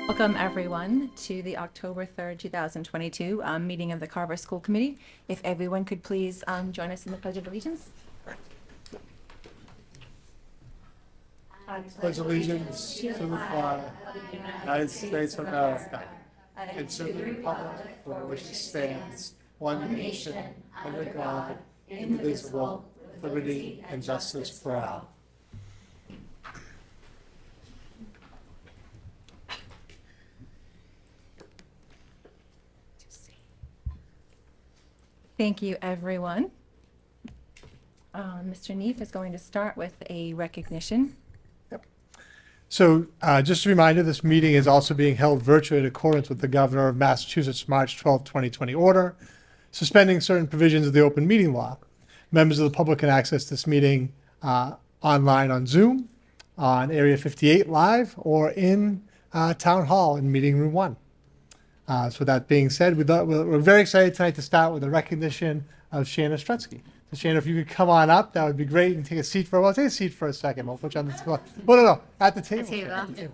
Welcome everyone to the October 3rd, 2022 meeting of the Carver School Committee. If everyone could please join us in the Pledge of Allegiance. Pledge allegiance to the flag of the United States of America and to the republic for which it stands, one nation, under God, indivisible, with liberty and justice for all. Thank you, everyone. Mr. Neef is going to start with a recognition. So just a reminder, this meeting is also being held virtually in accordance with the Governor of Massachusetts' March 12, 2020 order, suspending certain provisions of the open meeting law. Members of the public can access this meeting online on Zoom, on Area 58 Live, or in Town Hall in Meeting Room 1. So that being said, we're very excited tonight to start with a recognition of Shanna Strutsky. So Shanna, if you could come on up, that would be great, and take a seat for, well, take a seat for a second. We'll put you on the spot. Well, no, at the table. Sorry.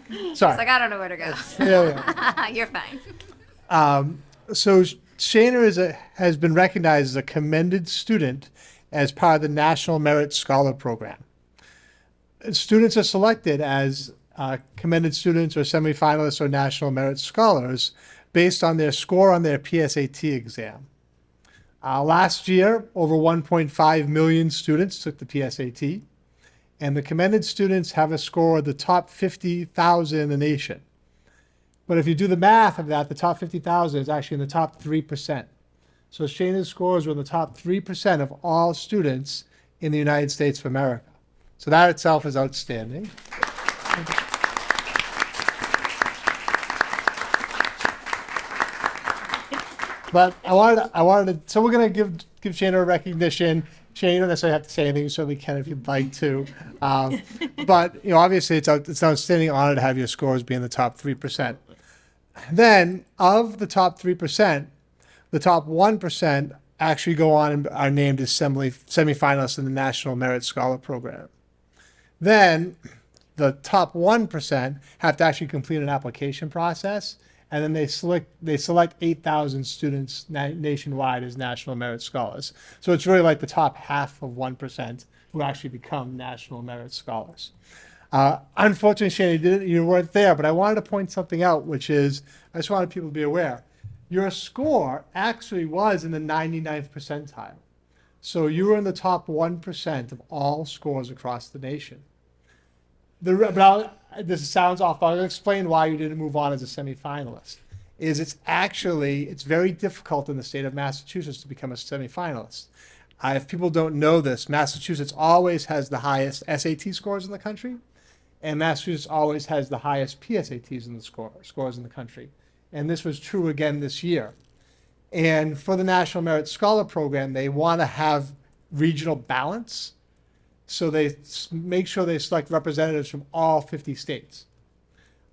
It's like, I don't know where to go. Yeah. You're fine. So Shanna has been recognized as a commended student as part of the National Merit Scholar Program. Students are selected as commended students or semifinalists or National Merit Scholars based on their score on their PSAT exam. Last year, over 1.5 million students took the PSAT, and the commended students have a score of the top 50,000 in the nation. But if you do the math of that, the top 50,000 is actually in the top 3%. So Shana's scores were in the top 3% of all students in the United States of America. So that itself is outstanding. But I wanted to, so we're going to give Shanna a recognition. Shanna, you don't necessarily have to say anything. You certainly can if you'd like to. But, obviously it's an outstanding honor to have your scores be in the top 3%. Then, of the top 3%, the top 1% actually go on and are named as semifinalists in the National Merit Scholar Program. Then, the top 1% have to actually complete an application process, and then they select 8,000 students nationwide as National Merit Scholars. So it's really like the top half of 1% who actually become National Merit Scholars. Unfortunately, Shanna, you weren't there, but I wanted to point something out, which is, I just wanted people to be aware. Your score actually was in the 99th percentile. So you were in the top 1% of all scores across the nation. This sounds off. I'll explain why you didn't move on as a semifinalist. It's very difficult in the state of Massachusetts to become a semifinalist. If people don't know this, Massachusetts always has the highest SAT scores in the country, and Massachusetts always has the highest PSATs in the scores in the country. And this was true again this year. And for the National Merit Scholar Program, they want to have regional balance. So they make sure they select representatives from all 50 states.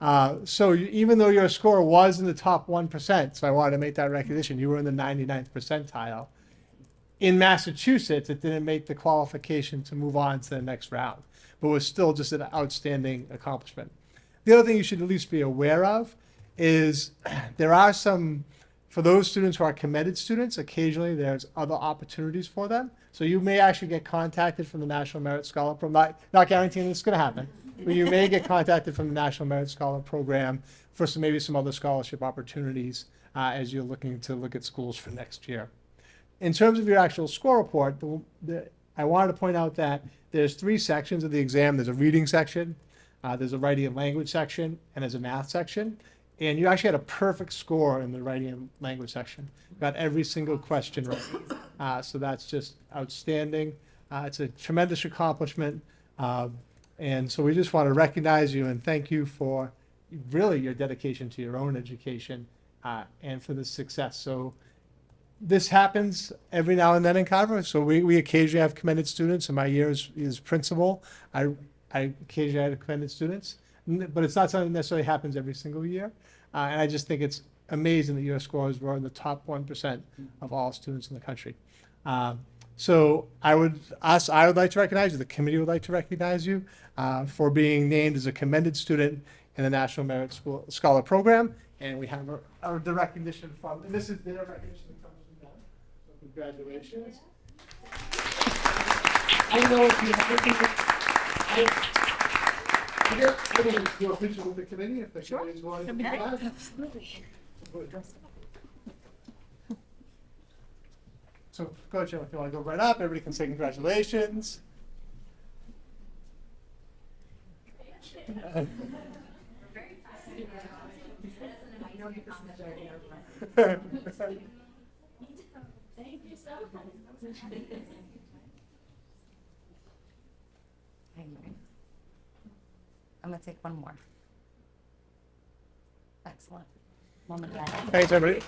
So even though your score was in the top 1%, so I wanted to make that recognition, you were in the 99th percentile. In Massachusetts, it didn't make the qualification to move on to the next round, but was still just an outstanding accomplishment. The other thing you should at least be aware of is there are some, for those students who are commended students, occasionally there's other opportunities for them. So you may actually get contacted from the National Merit Scholar Program, not guaranteeing it's going to happen, but you may get contacted from the National Merit Scholar Program for maybe some other scholarship opportunities as you're looking to look at schools for next year. In terms of your actual score report, I wanted to point out that there's 3 sections of the exam. There's a reading section, there's a writing and language section, and there's a math section. And you actually had a perfect score in the writing and language section. Got every single question right. So that's just outstanding. It's a tremendous accomplishment. And so we just want to recognize you and thank you for really your dedication to your own education and for this success. So this happens every now and then in Carver. So we occasionally have commended students. In my years as principal, I occasionally had commended students. But it's not something that necessarily happens every single year. And I just think it's amazing that your scores were in the top 1% of all students in the country. So I would like to recognize you, the committee would like to recognize you for being named as a commended student in the National Merit Scholar Program. And we have the recognition from, and this is their recognition that comes from them. So congratulations. I don't know if you have anything. I do a picture with the committee if the committee's willing to do that. Absolutely. So, Coach, if you want to go right up, everybody can say congratulations. I'm gonna take one more. Excellent. Moment. Thanks, everybody.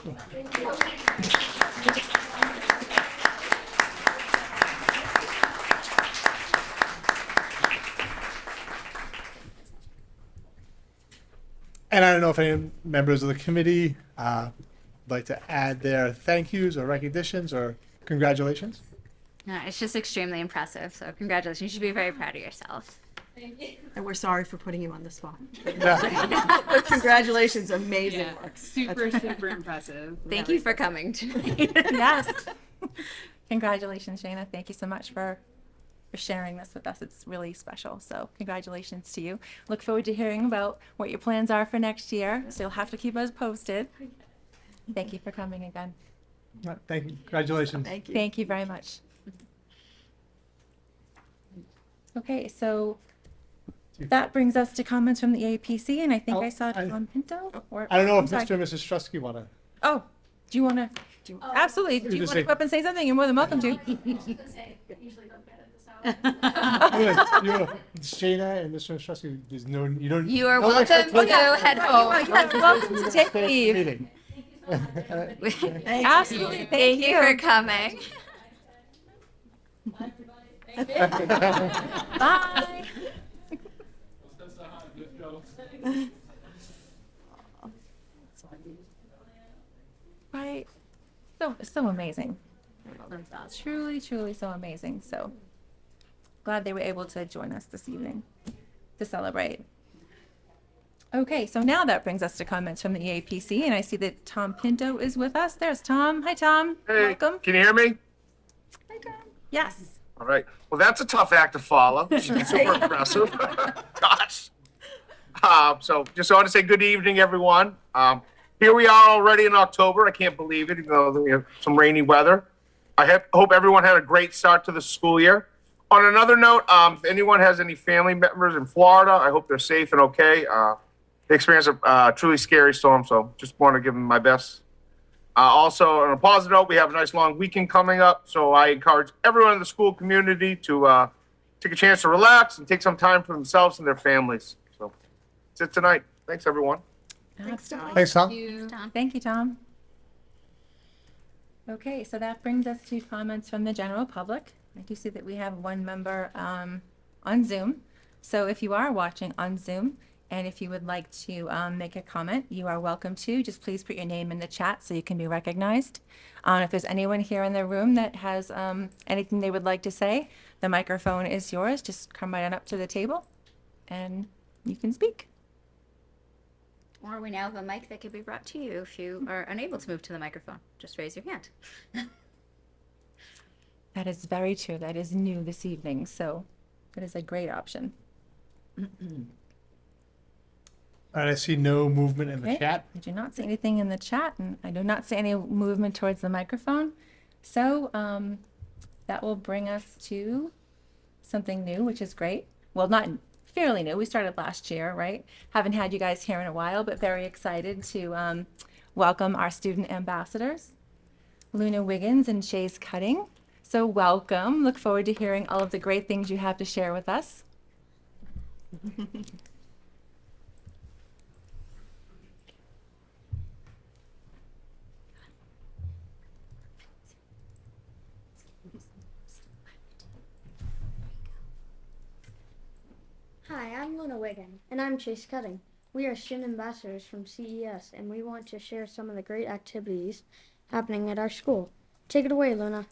And I don't know if any members of the committee would like to add their thank yous or recognitions or congratulations. No, it's just extremely impressive. So congratulations. You should be very proud of yourself. And we're sorry for putting you on the spot. Yeah. But congratulations, amazing Yeah, work. super impressive. Thank you for coming tonight. Yes. Congratulations, Shayna. Thank you so much for sharing this with us. It's really special. So congratulations to you. Look forward to hearing about what your plans are for next year. So you'll have to keep us posted. Thank you for coming again. Thank you. Congratulations. Thank you. Thank you very much. Okay, so that brings us to comments from the APC, and I think Oh, I saw Tom Pinto. Or, I don't know I'm if sorry. Mr. and Mrs. Strusky want to. Oh, do you want to? Absolutely. Do you just want to say- come up and say something? You're more than welcome to. Shayna and Mr. Strusky, there's no, you don't. You are no welcome expectation. to head home. Yes, welcome to take Stay leave. meeting. Absolutely. Thank you for coming. Bye. Right. So amazing. Truly so amazing. So glad they were able to join us this evening to celebrate. Okay, so now that brings us to comments from the APC, and I see that Tom Pinto is with us. There's Tom. Hi, Tom. Hey, Welcome. can you hear me? Hi, Tom. Yes. All right. Well, that's a tough act to follow. Super impressive. Gosh. So just want to say good evening, everyone. Here we are already in October. I can't believe it, even though we have some rainy weather. I hope everyone had a great start to the school year. On another note, if anyone has any family members in Florida, I hope they're safe and okay. They experienced a truly scary storm, so just want to give them my best. Also, on a positive note, we have a nice long weekend coming up, so I encourage everyone in the school community to take a chance to relax and take some time for themselves and their families. So that's it tonight. Thanks, everyone. Thanks, Tom. Thank you, Tom. Okay, so that brings us to comments from the general public. I do see that we have one member on Zoom. So if you are watching on Zoom, and if you would like to make a comment, you are welcome to. Just please put your name in the chat so you can be recognized. If there's anyone here in the room that has anything they would like to say, the microphone is yours. Just come right on up to the table and you can speak. Or we now have a mic that could be brought to you if you are unable to move to the microphone. Just raise your hand. That is very true. That is new this evening. So that is a great option. All right, I see no movement in the Okay. chat. I do not see anything in the chat, and I do not see any movement towards the microphone. So that will bring us to something new, which is great. Well, not fairly new. We started last year, right? Haven't had you guys here in a while, but very excited to welcome our student ambassadors, Luna Wiggins and Shays Cutting. So welcome. Look forward to hearing all of the great things you have to share with us. Hi, I'm Luna Wiggin. And I'm Chase Cutting. We are student ambassadors from CES, and we want to share some of the great activities happening at our school. Take it away, Luna.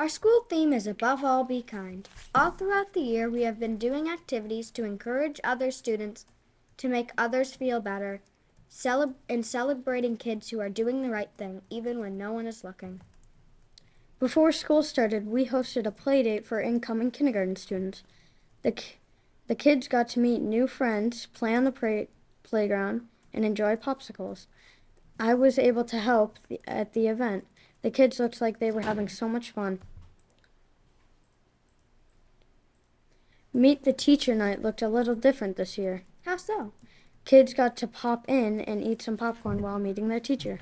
Our school theme is Above All, Be Kind. All throughout the year, we have been doing activities to encourage other students to make others feel better, and celebrating kids who are doing the right thing, even when no one is looking. Before school started, we hosted a play date for incoming kindergarten students. The kids got to meet new friends, play on the playground, and enjoy popsicles. I was able to help at the event. The kids looked like they were having so much fun. Meet the Teacher night looked a little different this year. How so? Kids got to pop in and eat some popcorn while meeting their teacher.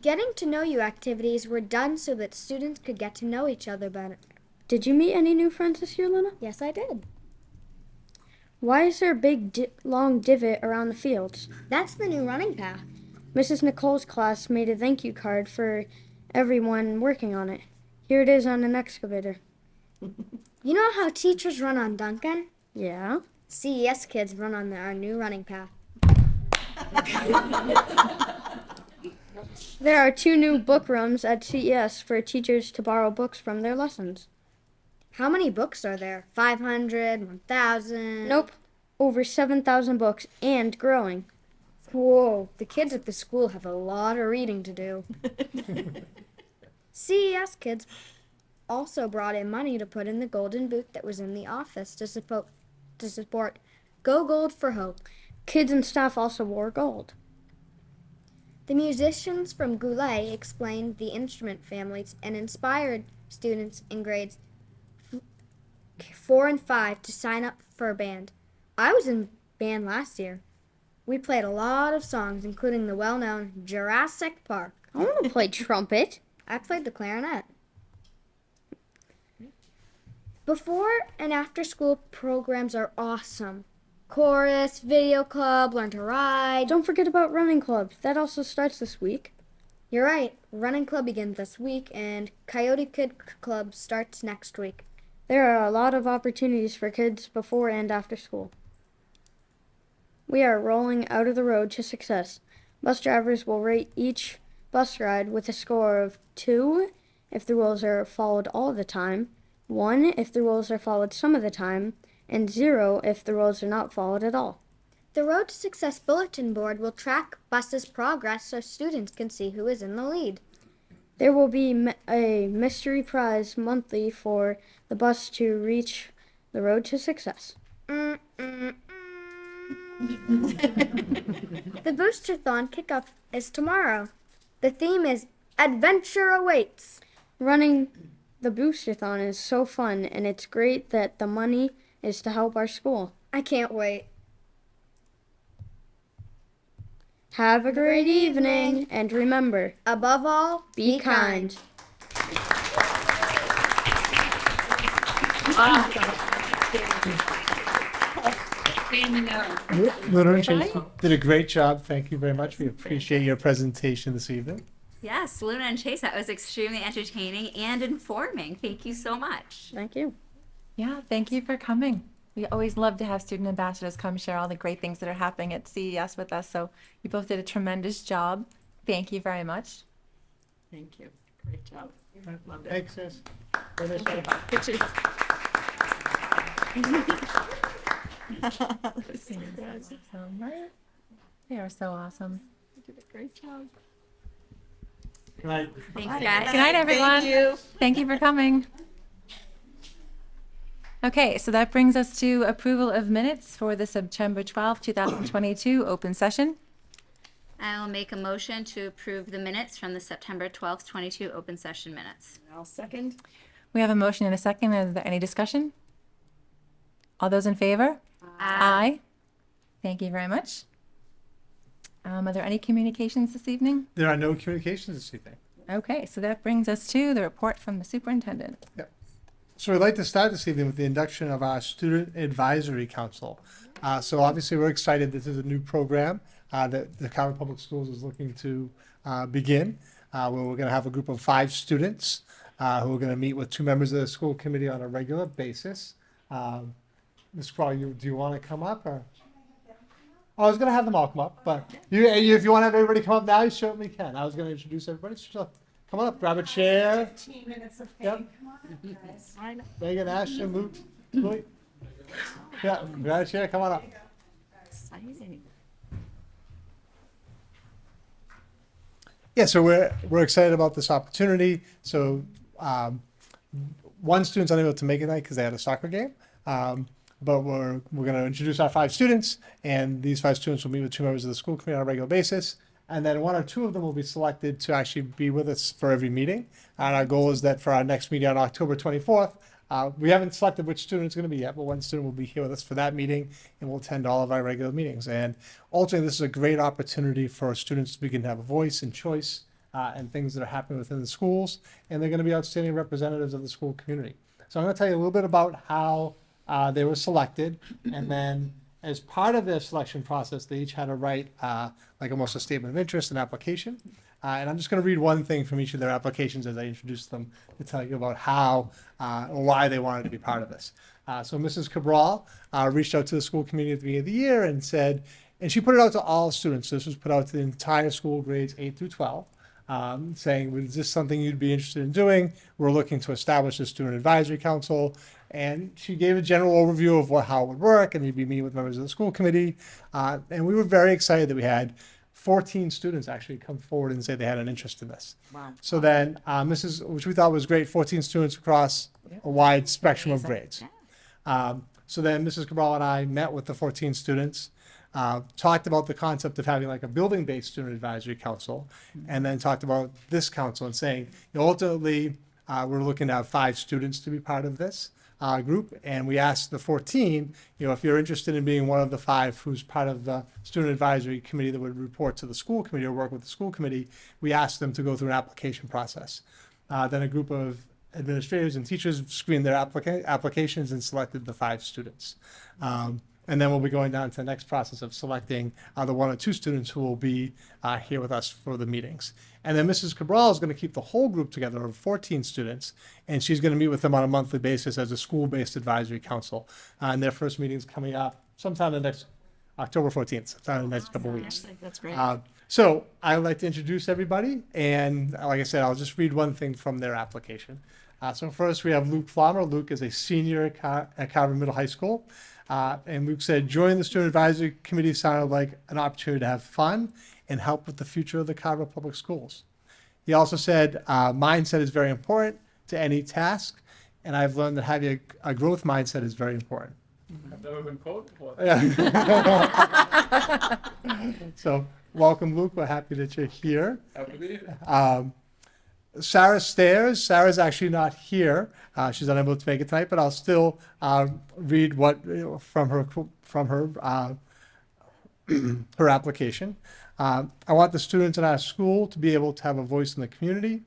Getting to know you activities were done so that students could get to know each other better. Did you meet any new friends this year, Luna? Yes, I did. Why is there a big, long divot around the fields? That's the new running path. Mrs. Nicole's class made a thank you card for everyone working on it. Here it is on an excavator. You know how teachers run on Duncan? Yeah. CES kids run on our new running path. There are 2 new book rooms at CES for teachers to borrow books from their lessons. How many books are there? 500, 1,000? Nope. Over 7,000 books and growing. Whoa, the kids at the school have a lot of reading to do. CES kids also brought in money to put in the golden booth that was in the office to support Go Gold for Hope. Kids and staff also wore gold. The musicians from Goulet explained the instrument families and inspired students in grades 4 and 5 to sign up for a band. I was in band last year. We played a lot of songs, including the well-known Jurassic Park. I want to play trumpet. I played the clarinet. Before and after school programs are awesome. Chorus, video club, learn to ride. Don't forget about running club. That also starts this week. You're right. Running club begins this week and Coyote Kid Club starts next week. There are a lot of opportunities for kids before and after school. We are rolling out of the road to success. Bus drivers will rate each bus ride with a score of 2 if the rules are followed all the time, 1 if the rules are followed some of the time, and 0 if the rules are not followed at all. The Road to Success bulletin board will track buses' progress so students can see who is in the lead. There will be a mystery prize monthly for the bus to reach the road to success. The Boosterthon kickoff is tomorrow. The theme is Adventure Awaits. Running the Boosterthon is so fun, and it's great that the money is to help our school. I can't wait. Have a great evening, and remember, above all, be kind. Luna and Chase did a great job. Thank you very much. We appreciate your presentation this evening. Yes, Luna and Chase, that was extremely entertaining and informing. Thank you so much. Thank you. Yeah, thank you for coming. We always love to have student ambassadors come share all the great things that are happening at CES with us. So you both did a tremendous job. Thank you very much. Thank you. Great job. Loved it. Thanks, sis. Pictures. Awesome, right? They are so awesome. You did a great job. Good night. Thanks, guys. Good night, everyone. Thank you. Thank you for coming. Okay, so that brings us to approval of minutes for the September 12th, 2022 open session. I will make a motion to approve the minutes from the September 12th, 22 open session minutes. I'll second. We have a motion and a second. Is there any discussion? All those in favor? Aye. Thank you very much. Are there any communications this evening? There are no communications this evening. Okay, so that brings us to the report from the superintendent. So I'd like to start this evening with the induction of our Student Advisory Council. So obviously we're excited. This is a new program that the Carver Public Schools is looking to begin, where we're going to have a group of 5 students who are going to meet with 2 members of the school committee on a regular basis. Ms. Crawl, do you want to come up? Or? I was going to have them all come up, but if you want to have everybody come up now, you certainly can. I was going to introduce everybody. So come on up, grab a chair. 15 minutes of Yep. fame. Come on, guys. I know. Megan, Ashton, Luke, Louis. Yeah, grab a chair. Come on up. Exciting. Yeah, so we're excited about this opportunity. So one student's unable to make it tonight because they had a soccer game. But we're going to introduce our 5 students, and these 5 students will meet with 2 members of the school committee on a regular basis. And then 1 or 2 of them will be selected to actually be with us for every meeting. And our goal is that for our next meeting on October 24th, we haven't selected which student it's going to be yet, but 1 student will be here with us for that meeting and will attend all of our regular meetings. And ultimately, this is a great opportunity for students to begin to have a voice and choice and things that are happening within the schools. And they're going to be outstanding representatives of the school community. So I'm going to tell you a little bit about how they were selected, and then as part of their selection process, they each had to write like almost a statement of interest and application. And I'm just going to read one thing from each of their applications as I introduce them to tell you about how or why they wanted to be part of this. So Mrs. Cabral reached out to the school community at the beginning of the year and said, and she put it out to all students. So this was put out to the entire school, grades 8 through 12. Saying, is this something you'd be interested in doing? We're looking to establish a student advisory council. And she gave a general overview of how it would work, and you'd be meeting with members of the school committee. And we were very excited that we had 14 students actually come forward and say they had an interest in this. Wow. So then, which we thought was great, 14 students across a wide spectrum of grades. So then Mrs. Cabral and I met with the 14 students, talked about the concept of having like a building-based student advisory council, and then talked about this council and saying, ultimately, we're looking to have 5 students to be part of this group, and we asked the 14, if you're interested in being one of the 5 who's part of the student advisory committee that would report to the school committee or work with the school committee, we asked them to go through an application process. Then a group of administrators and teachers screened their applications and selected the 5 students. And then we'll be going down to the next process of selecting the 1 or 2 students who will be here with us for the meetings. And then Mrs. Cabral is going to keep the whole group together of 14 students, and she's going to meet with them on a monthly basis as a school-based advisory council. And their first meeting's coming up sometime in the next October 14th, sometime in the next couple of weeks. That's great. So I'd like to introduce everybody, and like I said, I'll just read one thing from their application. So first we have Luke Flommer. Luke is a senior at Carver Middle High School. And Luke said, joining the student advisory committee sounded like an opportunity to have fun and help with the future of the Carver Public Schools. He also said, mindset is very important to any task, and I've learned that having a growth mindset is very important. I've never been quoted before. So welcome, Luke. We're happy that you're here. Happy to be here. Sarah Stairs. Sarah's actually not here. She's unable to make it tonight, but I'll still read what from her her application. I want the students in our school to be able to have a voice in the community.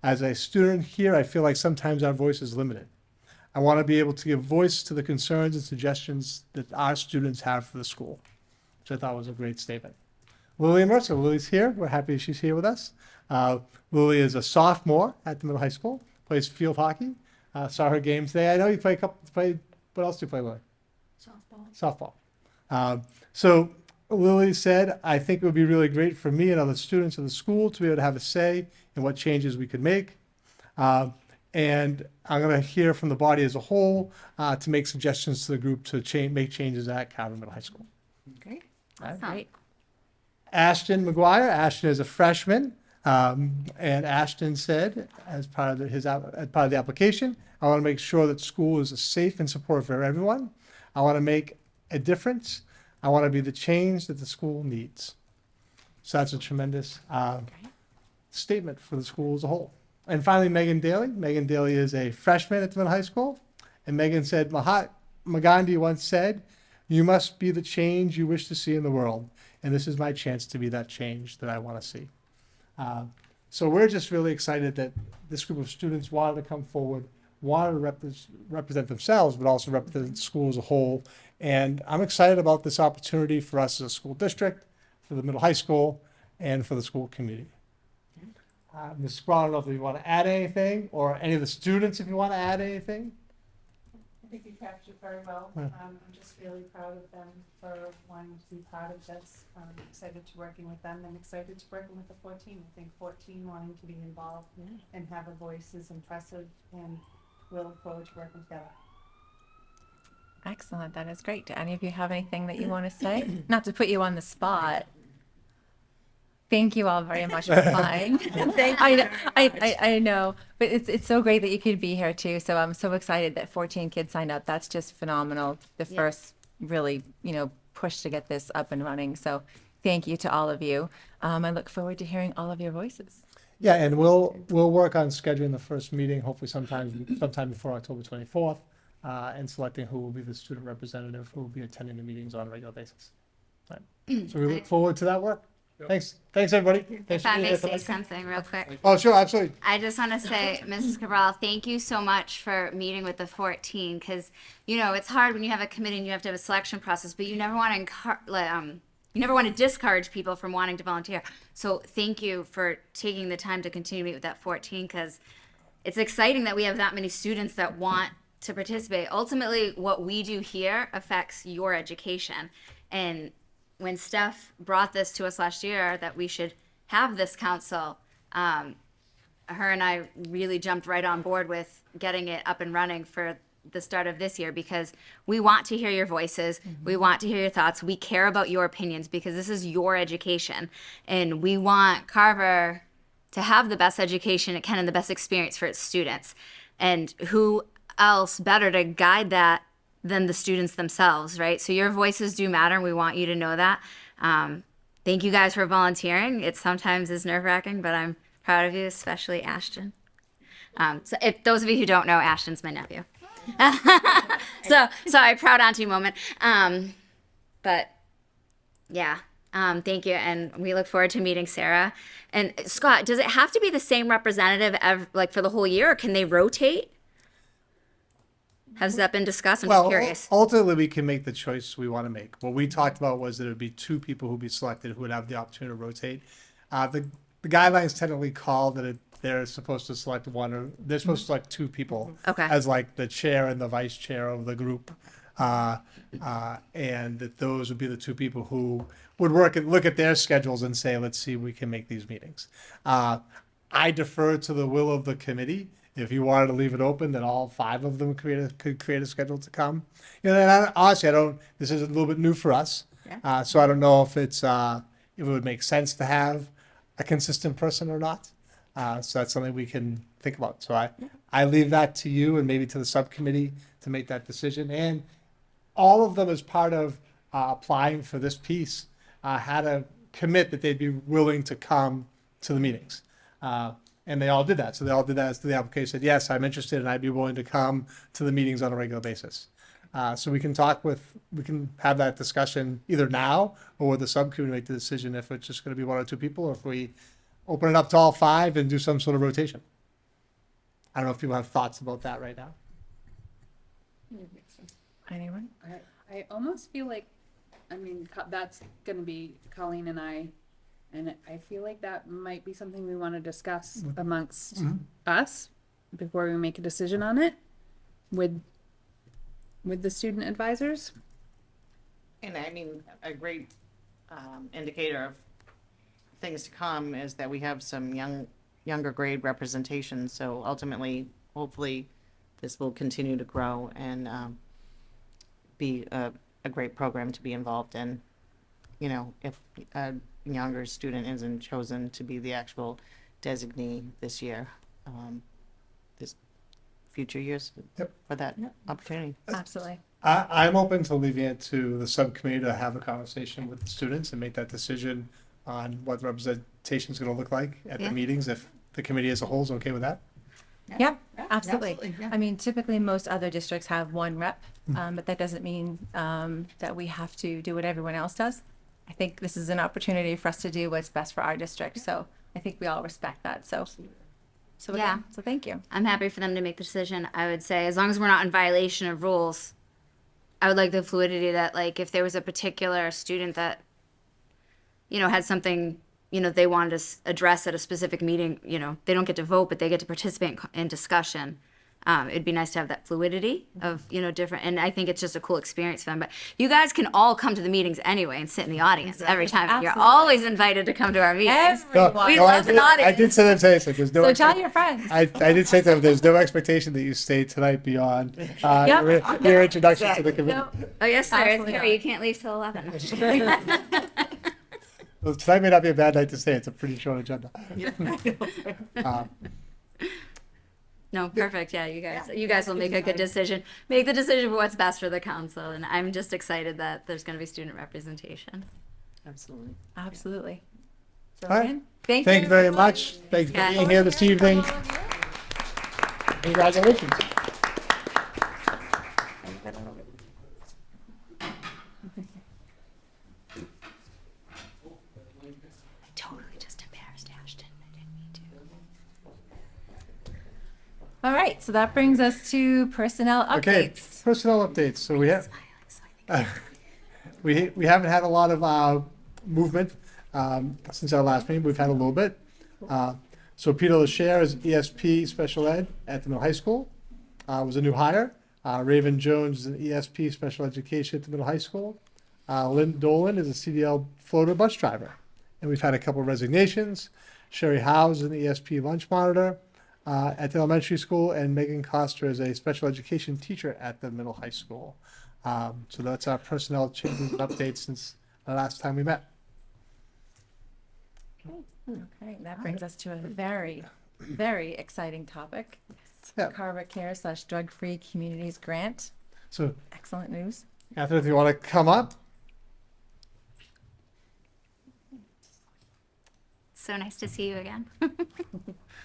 As a student here, I feel like sometimes our voice is limited. I want to be able to give voice to the concerns and suggestions that our students have for the school, which I thought was a great statement. Lily Mercer. Lily's here. We're happy she's here with us. Lily is a sophomore at the middle high school, plays field hockey. Saw her games today. I know you play what else do you play, Lily? Softball. So Lily said, I think it would be really great for me and other students of the school to be able to have a say in what changes we could make. And I'm going to hear from the body as a whole to make suggestions to the group to make changes at Carver Middle High School. Great. Great. Ashton McGuire. Ashton is a freshman. And Ashton said, as part of the application, I want to make sure that school is a safe and supportive for everyone. I want to make a difference. I want to be the change that the school needs. So that's a tremendous statement for the school as a whole. And finally, Megan Daly. Megan Daly is a freshman at the middle high school. And Megan said, Mahatma Gandhi once said, you must be the change you wish to see in the world. And this is my chance to be that change that I want to see. So we're just really excited that this group of students wanted to come forward, wanted to represent themselves, but also represent the school as a whole. And I'm excited about this opportunity for us as a school district, for the middle high school, and for the school community. Ms. Sprawn, I don't know if you want to add anything, or any of the students if you want to add anything. think you captured it very well. Yeah. I'm just really proud of them for wanting to be part of this. I'm excited to working with them and excited to working with the 14. I think 14 wanting to be involved and have a voice is impressive, and we'll look forward to working together. Excellent. That is great. Do any of you have anything that you want to say? Not to put you on the spot. Thank you all very much for applying. I know, I know, but it's so great that you could be here too. So I'm so excited that 14 kids signed up. That's just phenomenal. The first really, push to get this up and running. So thank you to all of you. I look forward to hearing all of your voices. Yeah, and we'll work on scheduling the first meeting, hopefully sometime before October 24th, and selecting who will be the student representative who will be attending the meetings on a regular basis. Right. So we look forward to that work. Thanks, everybody. Thanks If I being may here say tonight. something real quick. Oh, sure, absolutely. I just want to say, Mrs. Cabral, thank you so much for meeting with the 14, because it's hard when you have a committee and you have to have a selection process, but you never want to discourage people from wanting to volunteer. So thank you for taking the time to continue to meet with that 14, because it's exciting that we have that many students that want to participate. Ultimately, what we do here affects your education, and when Steph brought this to us last year that we should have this council, her and I really jumped right on board with getting it up and running for the start of this year, because we want to hear your voices. We want to hear your thoughts. We care about your opinions, because this is your education, and we want Carver to have the best education it can and the best experience for its students. And who else better to guide that than the students themselves, right? So your voices do matter, and we want you to know that. Thank you guys for volunteering. It sometimes is nerve-wracking, but I'm proud of you, especially Ashton. So if those of you who don't know, Ashton's my nephew. So sorry, proud auntie moment. But yeah, thank you, and we look forward to meeting Sarah. And Scott, does it have to be the same representative for the whole year, or can they rotate? Has that been discussed? I'm just curious. Ultimately, we can make the choice we want to make. What we talked about was that it would be 2 people who would be selected who would have the opportunity to rotate. The guidelines technically call that they're supposed to select they're supposed to select 2 people as like the chair and the vice chair of the group. And that those would be the 2 people who would look at their schedules and say, let's see if we can make these meetings. I defer to the will of the committee. If you wanted to leave it open, then all 5 of them could create a schedule to come. And honestly, this is a little bit new for us. So I don't know if if it would make sense to have a consistent person or not. So that's something we can think about. So I leave that to you and maybe to the subcommittee to make that decision. And all of them, as part of applying for this piece, had to commit that they'd be willing to come to the meetings. And they all did that. So they all did that as to the application, said, yes, I'm interested and I'd be willing to come to the meetings on a regular basis. So we can have that discussion either now or with the subcommittee make the decision if it's just going to be 1 or 2 people, or if we open it up to all 5 and do some sort of rotation. I don't know if people have thoughts about that right now. Anyone? I almost feel like, that's going to be Colleen and I feel like that might be something we want to discuss amongst us before we make a decision on it with the student advisors. And a great indicator of things to come is that we have some younger grade representation. So ultimately, hopefully, this will continue to grow and be a great program to be involved in. If a younger student isn't chosen to be the actual designee this year, this future years for that opportunity. Absolutely. I'm open to leaving it to the subcommittee to have a conversation with the students and make that decision on what representation is going to look like at the meetings, if the committee as a whole is okay with that. Yeah, absolutely. I mean, typically most other districts have 1 rep, but that doesn't mean that we have to do what everyone else does. I think this is an opportunity for us to do what's best for our district. So I think we all respect that. So again, so thank you. I'm happy for them to make the decision. I would say, as long as we're not in violation of rules, I would like the fluidity that, if there was a particular student that, had something, they wanted to address at a specific meeting, they don't get to vote, but they get to participate in discussion. It'd be nice to have that fluidity of, different, and I think it's just a cool experience for them. But you guys can all come to the meetings anyway and sit in the audience every time. You're Absolutely. always invited to come to our meetings. Everyone. We love an I did audience. say them say so. There's no. So tell your friends. I did say to them, there's no expectation that you stay tonight beyond your introduction to the committee. No. Oh, yes, there is. Absolutely Carrie, not. you can't leave till 11. Well, tonight may not be a bad night to stay. It's a pretty short agenda. No, perfect. Yeah, you guys will make a good decision. Make the decision for what's best for the council. And I'm just excited that there's going to be student representation. Absolutely. Absolutely. So All right. again, thank Thank you you very much. Thanks for Yeah. being here this evening. Congratulations. I totally just embarrassed Ashton. I didn't mean to. All right, so that brings us to personnel Okay, updates. personnel updates. So we have, Smiling, so I think we haven't had a lot of movement since our last meeting. We've had a little bit. So Peter LaShare is ESP special ed at the middle high school. Was a new hire. Raven Jones is an ESP special education at the middle high school. Lynn Dolan is a CDL floater bus driver. And we've had a couple of resignations. Sherry Howe is an ESP lunch monitor at the elementary school, and Megan Coster is a special education teacher at the middle high school. So that's our personnel changes and updates since the last time we met. Okay, that brings us to a very, very exciting topic. Yeah. Carver Care / Drug Free Communities Grant. So Excellent news. Catherine, if you want to come up. so nice to see you again.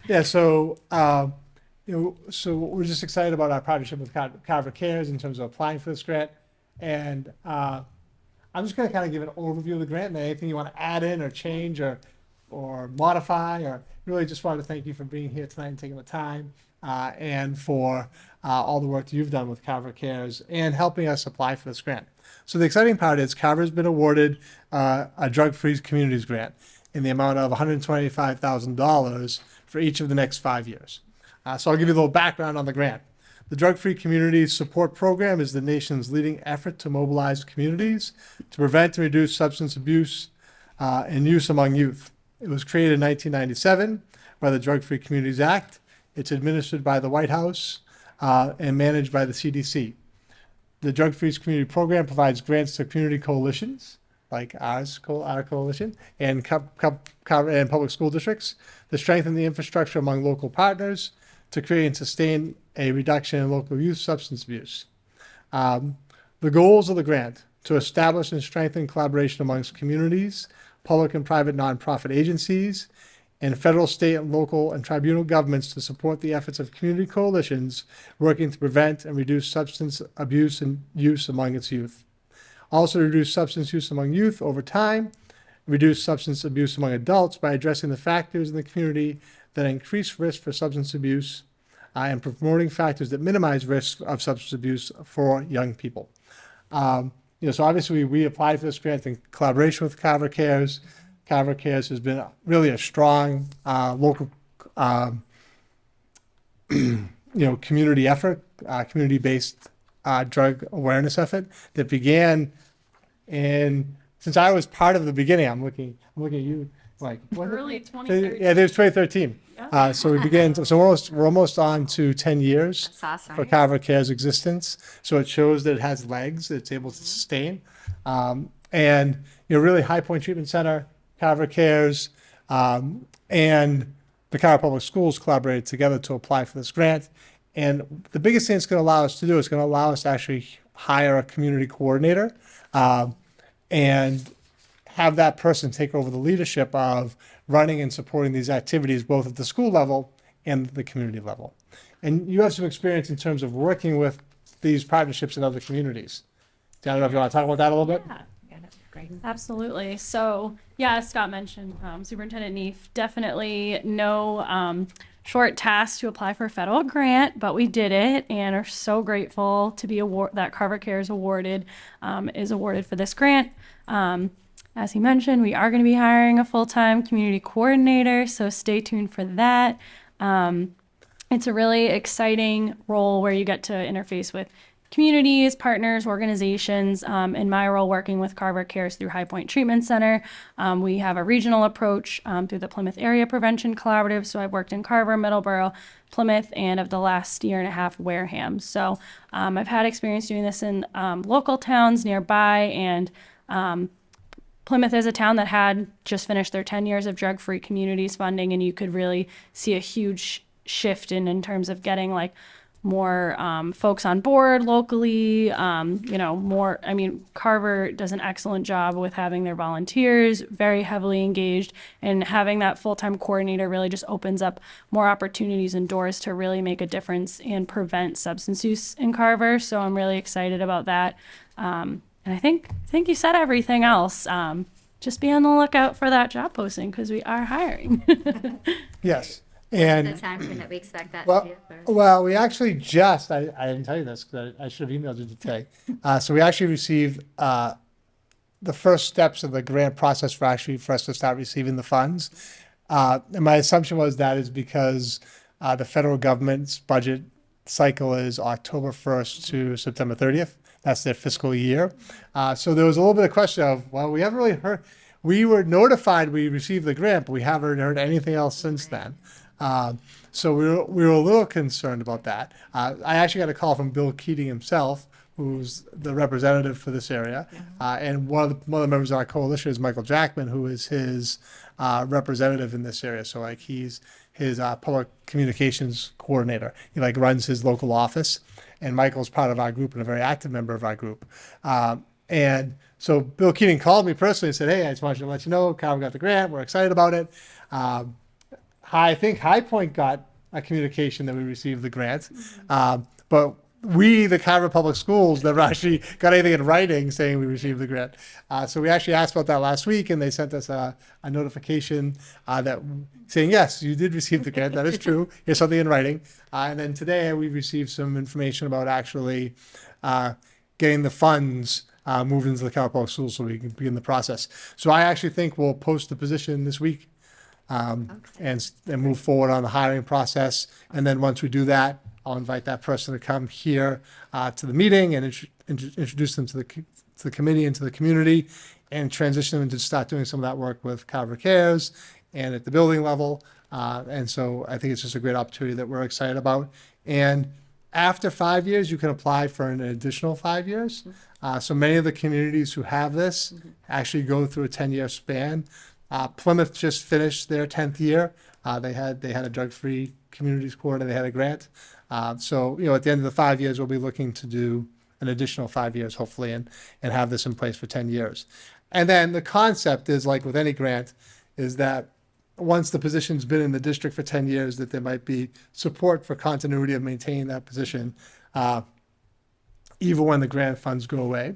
Yeah, so, so we're just excited about our partnership with Carver Cares in terms of applying for this grant. And I'm just going to kind of give an overview of the grant, and anything you want to add in or change or modify, or really just wanted to thank you for being here tonight and taking the time, and for all the work that you've done with Carver Cares and helping us apply for this grant. So the exciting part is Carver's been awarded a drug-free communities grant in the amount of $125,000 for each of the next 5 years. So I'll give you a little background on the grant. The Drug-Free Communities Support Program is the nation's leading effort to mobilize communities to prevent and reduce substance abuse and use among youth. It was created in 1997 by the Drug-Free Communities Act. It's administered by the White House and managed by the CDC. The Drug-Free Community Program provides grants to community coalitions, like our coalition, and public school districts to strengthen the infrastructure among local partners to create and sustain a reduction in local youth substance abuse. The goals of the grant: to establish and strengthen collaboration amongst communities, public and private nonprofit agencies, and federal, state, and local and tribunal governments to support the efforts of community coalitions working to prevent and reduce substance abuse and use among its youth. Also, reduce substance use among youth over time, reduce substance abuse among adults by addressing the factors in the community that increase risk for substance abuse, and promoting factors that minimize risk of substance abuse for young people. So obviously we applied for this grant in collaboration with Carver Cares. Carver Cares has been really a strong local, community effort, community-based drug awareness effort that began since I was part of the beginning. I'm looking at you, like what? Early 2013. Yeah, there's 2013. So we began. So we're almost on to 10 years That's awesome. for Carver Care's existence. So it shows that it has legs, that it's able to sustain. And really High Point Treatment Center, Carver Cares, and the Carver Public Schools collaborated together to apply for this grant. And the biggest thing it's going to allow us to do is going to allow us to actually hire a community coordinator, and have that person take over the leadership of running and supporting these activities, both at the school level and the community level. And you have some experience in terms of working with these partnerships in other communities. I don't know if you want to talk about that a little bit. Absolutely. So, yeah, as Scott mentioned, Superintendent Neef, definitely no short task to apply for a federal grant, but we did it and are so grateful to be that Carver Cares is awarded for this grant. As he mentioned, we are going to be hiring a full-time community coordinator, so stay tuned for that. it's a really exciting role where you get to interface with communities, partners, organizations. In my role, working with Carver Cares through High Point Treatment Center, we have a regional approach through the Plymouth Area Prevention Collaborative. So I've worked in Carver, Middleborough, Plymouth, and of the last year and a half, Wareham. So I've had experience doing this in local towns nearby, and Plymouth is a town that had just finished their 10 years of drug-free communities funding, and you could really see a huge shift in terms of getting like more folks on board locally, more, I mean, Carver does an excellent job with having their volunteers very heavily engaged, and having that full-time coordinator really just opens up more opportunities and doors to really make a difference and prevent substance use in Carver. So I'm really excited about that. And I think you said everything else. Just be on the lookout for that job posting because we are hiring. Yes. The And time frame that we expect that well, to be. For. well, we actually just, I didn't tell you this because I should have emailed you today. So we actually received the first steps of the grant process for us to start receiving the funds. And my assumption was that is because the federal government's budget cycle is October 1st to September 30th. That's their fiscal year. So there was a little bit of question of, well, we haven't really heard, we were notified we received the grant, but we haven't heard anything else since then. So we were a little concerned about that. I actually got a call from Bill Keating himself, who's the representative for this area. And one of the members of our coalition is Michael Jackman, who is his representative in this area. So like he's his public communications coordinator. He like runs his local office. And Michael's part of our group and a very active member of our group. And so Bill Keating called me personally and said, hey, I just wanted to let you know, Carver got the grant. We're excited about it. I think High Point got a communication that we received the grant. But we, the Carver Public Schools, never actually got anything in writing saying we received the grant. So we actually asked about that last week, and they sent us a notification that saying, yes, you did receive the grant. That is true. Here's something in writing. And then today we received some information about actually getting the funds moved into the Carver Public Schools so we can begin the process. So I actually think we'll post the position this week and move forward on the hiring process. And then once we do that, I'll invite that person to come here to the meeting and introduce them to the committee and to the community, and transition them to start doing some of that work with Carver Cares and at the building level. And so I think it's just a great opportunity that we're excited about. And after 5 years, you can apply for an additional 5 years. So many of the communities who have this actually go through a 10-year span. Plymouth just finished their 10th year. They had a drug-free communities quarter. They had a grant. So, at the end of the 5 years, we'll be looking to do an additional 5 years, hopefully, and have this in place for 10 years. And then the concept is, like with any grant, is that once the position's been in the district for 10 years, that there might be support for continuity of maintaining that position, even when the grant funds go away.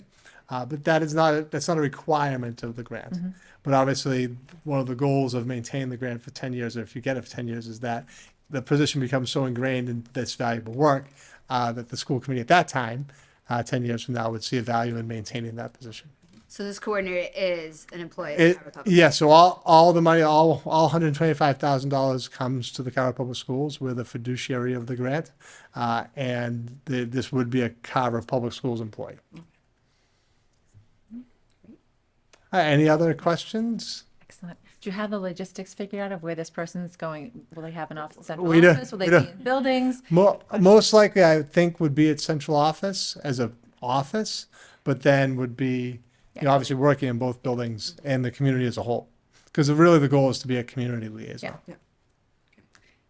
But that's not a requirement of the grant. Mm-hmm. But obviously, one of the goals of maintaining the grant for 10 years, or if you get it for 10 years, is that the position becomes so ingrained in this valuable work that the school committee at that time, 10 years from now, would see a value in maintaining that position. So this coordinator is an employee of Carver Public. Yeah, so all the money, all $125,000 comes to the Carver Public Schools. We're the fiduciary of the grant, and this would be a Carver Public Schools employee. Any other questions? Excellent. Do you have the logistics figured out of where this person's going? Will they have an office, central We do. office? Will they be in buildings? Most likely, I think, would be at central office as a office, but then would be, obviously working in both buildings and the community as a whole. Because really the goal is to be a community liaison. Yeah.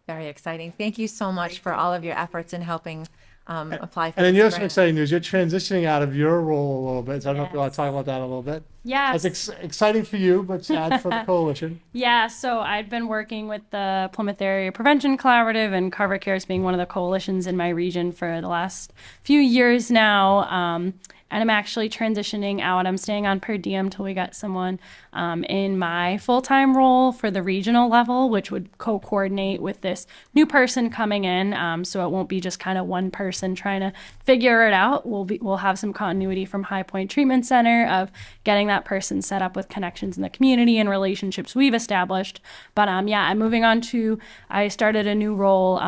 Very exciting. Thank you so much for all of your efforts in helping apply for And then this you have some grant. exciting news. You're transitioning out of your role a little bit. So I don't know if you want to talk about that a little bit. Yes. That's exciting for you, but sad for the coalition. Yeah, so I've been working with the Plymouth Area Prevention Collaborative and Carver Cares being one of the coalitions in my region for the last few years now. And I'm actually transitioning out. I'm staying on per diem till we get someone in my full-time role for the regional level, which would co-coordinate with this new person coming in. So it won't be just kind of one person trying to figure it out. We'll have some continuity from High Point Treatment Center of getting that person set up with connections in the community and relationships we've established. But I'm moving on to, I started a new role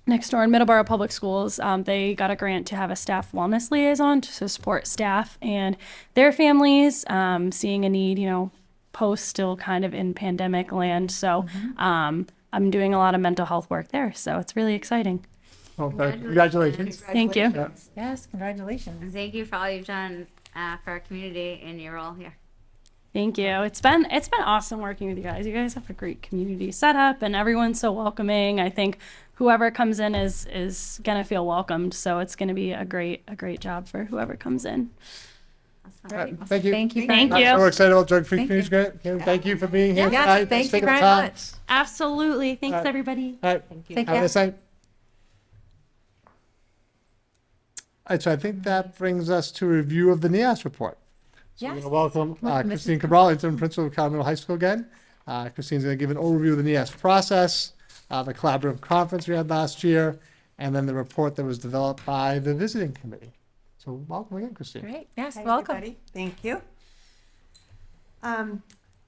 next door in Middleborough Public Schools, they got a grant to have a staff wellness liaison to support staff and their families, seeing a need, post still kind of in pandemic land. So I'm doing a lot of mental health work there. So it's really exciting. Well, congratulations. Thank you. Yeah. Yes, congratulations. And thank you for all you've done for our community in your role here. Thank you. It's been awesome working with you guys. You guys have a great community set up and everyone's so welcoming. I think whoever comes in is gonna feel welcomed. So it's gonna be a great job for whoever comes in. Great. Thank you. Thank you. Thank very you. much. We're excited about Drug-Free Thank Communities Grant. Kim, thank you for being here Yes, tonight. thank you Taking the very time. much. Absolutely. Thanks All right. everybody. All right. Take Have a care. nice night. All right, so I think that brings us to a review of the NEAS report. So we're Yes. going to welcome Welcome, Christine Mrs. Cabral, interim principal of Carver Middle High School again. Christine's going to give an overview of the NEAS process, the collaborative conference we had last year, and then the report that was developed by the visiting committee. So welcome again, Christine. Great. Yes, Hi, welcome. everybody. Thank you.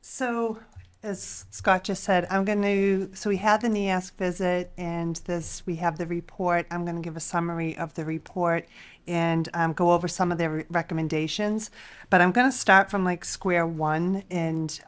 So as Scott just said, so we had the NEASC visit and we have the report. I'm going to give a summary of the report and go over some of their recommendations. But I'm going to start from like square one and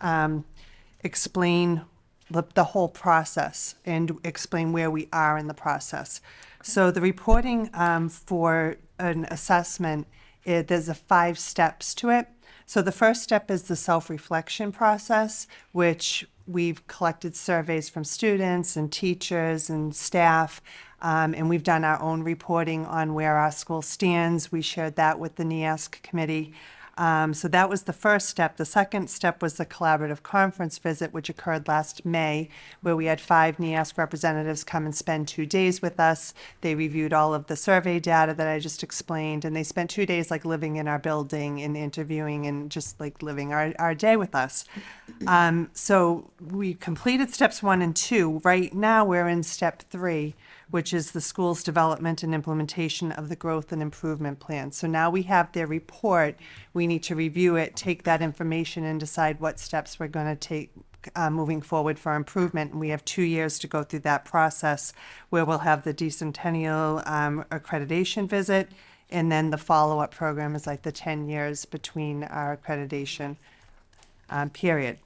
explain the whole process and explain where we are in the process. So the reporting for an assessment, there's 5 steps to it. So the first step is the self-reflection process, which we've collected surveys from students and teachers and staff, and we've done our own reporting on where our school stands. We shared that with the NEASC committee. So that was the first step. The second step was the collaborative conference visit, which occurred last May, where we had 5 NEASC representatives come and spend 2 days with us. They reviewed all of the survey data that I just explained, and they spent 2 days like living in our building and interviewing and just like living our day with us. So we completed steps 1 and 2. Right now we're in step 3, which is the school's development and implementation of the growth and improvement plan. So now we have their report. We need to review it, take that information, and decide what steps we're going to take moving forward for improvement. And we have 2 years to go through that process, where we'll have the decennial accreditation visit, and then the follow-up program is like the 10 years between our accreditation period.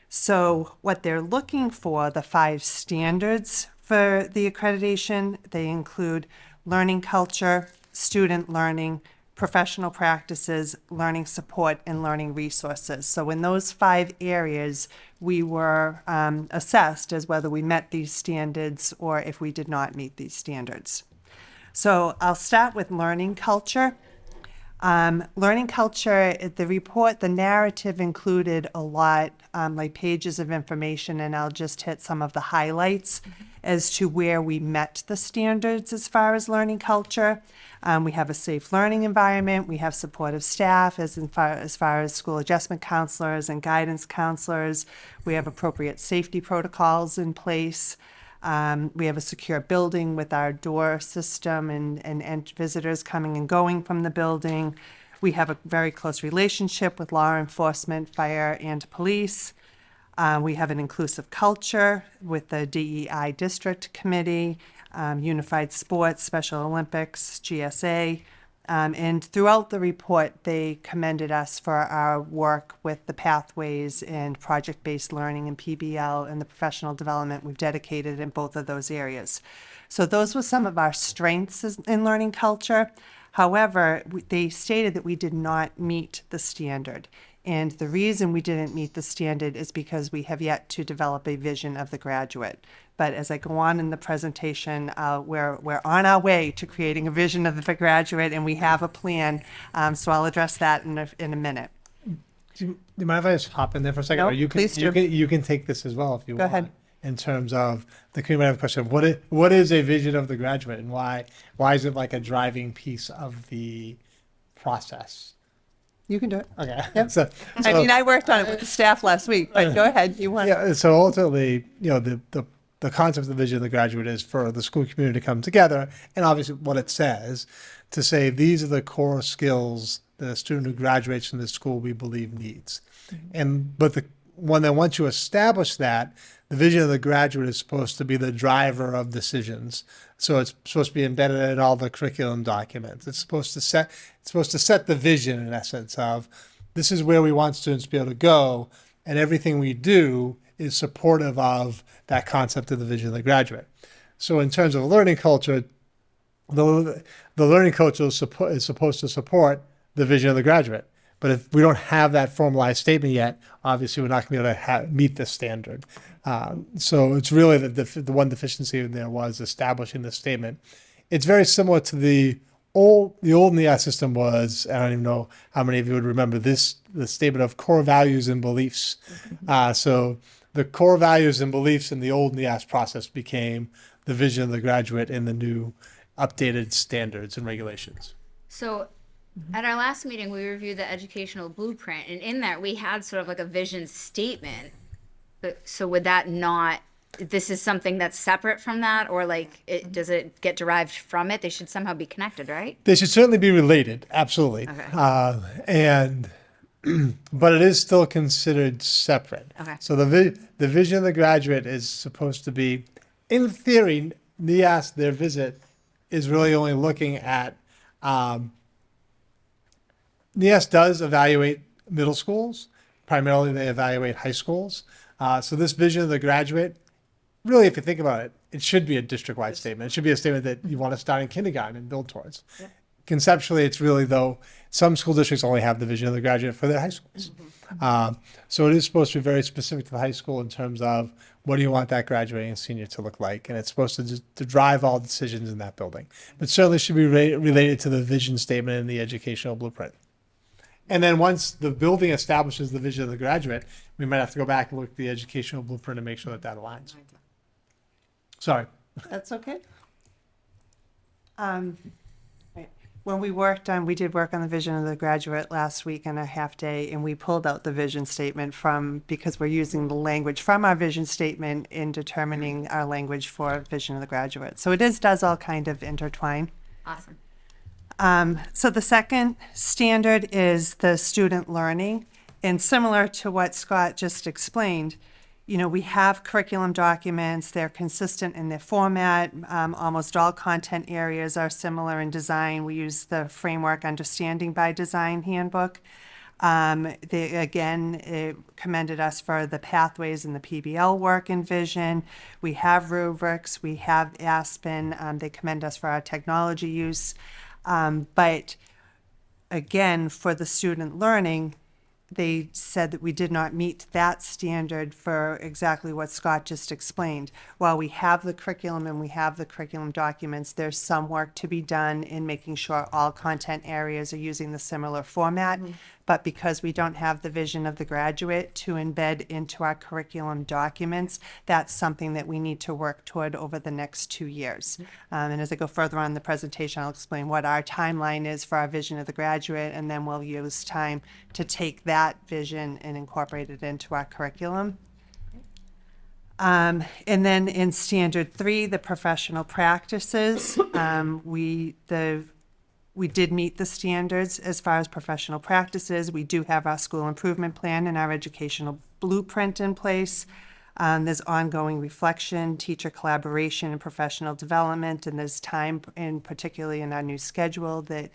So what they're looking for, the 5 standards for the accreditation, they include learning culture, student learning, professional practices, learning support, and learning resources. So in those 5 areas, we were assessed as whether we met these standards or if we did not meet these standards. So I'll start with learning culture. Learning culture, the report, the narrative included a lot, like pages of information, and I'll just hit some of the highlights as to where we met the standards as far as learning culture. We have a safe learning environment. We have supportive staff as far as school adjustment counselors and guidance counselors. We have appropriate safety protocols in place. We have a secure building with our door system and visitors coming and going from the building. We have a very close relationship with law enforcement, fire, and police. We have an inclusive culture with the DEI District Committee, Unified Sports, Special Olympics, GSA. And throughout the report, they commended us for our work with the pathways and project-based learning and PBL and the professional development we've dedicated in both of those areas. So those were some of our strengths in learning culture. However, they stated that we did not meet the standard. And the reason we didn't meet the standard is because we have yet to develop a vision of the graduate. But as I go on in the presentation, we're on our way to creating a vision of the graduate, and we have a plan. So I'll address that in a minute. Do you mind if I just hop in there for a second? No, Or you can, please do. You can take this as well if you Go want. ahead. In terms of the community, might have a question of what is a vision of the graduate, and why is it like a driving piece of the process? You can do it. Okay. Yep. So, I mean, I worked on it with the staff last week, but go ahead. You want? yeah. So ultimately, the concept of the vision of the graduate is for the school community to come together, and obviously what it says to say these are the core skills that a student who graduates from this school we believe needs. And but once you establish that, the vision of the graduate is supposed to be the driver of decisions. So it's supposed to be embedded in all the curriculum documents. It's supposed to set the vision, in essence, of this is where we want students to be able to go, and everything we do is supportive of that concept of the vision of the graduate. So in terms of learning culture, the learning culture is supposed to support the vision of the graduate. But if we don't have that formalized statement yet, obviously we're not going to be able to meet this standard. So it's really the one deficiency there was establishing the statement. It's very similar to the old NEAS system was, I don't even know how many of you would remember this, the statement of core values and beliefs. So the core values and beliefs in the old NEAS process became the vision of the graduate in the new updated standards and regulations. So at our last meeting, we reviewed the educational blueprint, and in that we had sort of like a vision statement. So would that not, this is something that's separate from that, or like, does it get derived from it? They should somehow be connected, right? They should certainly be related, absolutely. Okay. But it is still considered separate. Okay. So the vision of the graduate is supposed to be, in theory, NEAS, their visit is really only looking at, NEAS does evaluate middle schools. Primarily, they evaluate high schools. So this vision of the graduate, really, if you think about it, it should be a district-wide statement. It should be a statement that you want to start in kindergarten and build towards. Yep. Conceptually, it's really, though, some school districts only have the vision of the graduate for their high schools. So it is supposed to be very specific to the high school in terms of what do you want that graduating senior to look like, and it's supposed to drive all decisions in that building. But certainly should be related to the vision statement in the educational blueprint. And then once the building establishes the vision of the graduate, we might have to go back and look at the educational blueprint and make sure that that aligns. Sorry. That's okay. When we did work on the vision of the graduate last week in a half day, and we pulled out the vision statement because we're using the language from our vision statement in determining our language for vision of the graduate. So does all kind of intertwine. Awesome. So the second standard is the student learning. And similar to what Scott just explained, we have curriculum documents. They're consistent in their format. Almost all content areas are similar in design. We use the framework Understanding by Design handbook. They, again, commended us for the pathways and the PBL work in vision. We have rubrics. We have Aspen. They commend us for our technology use. But again, for the student learning, they said that we did not meet that standard for exactly what Scott just explained. While we have the curriculum and we have the curriculum documents, there's some work to be done in making sure all content areas are using the similar format. But because we don't have the vision of the graduate to embed into our curriculum documents, that's something that we need to work toward over the next 2 years. And as I go further on in the presentation, I'll explain what our timeline is for our vision of the graduate, and then we'll use time to take that vision and incorporate it into our curriculum. And then in standard 3, the professional practices, we did meet the standards as far as professional practices. We do have our school improvement plan and our educational blueprint in place. There's ongoing reflection, teacher collaboration, and professional development, and there's time, particularly in our new schedule, that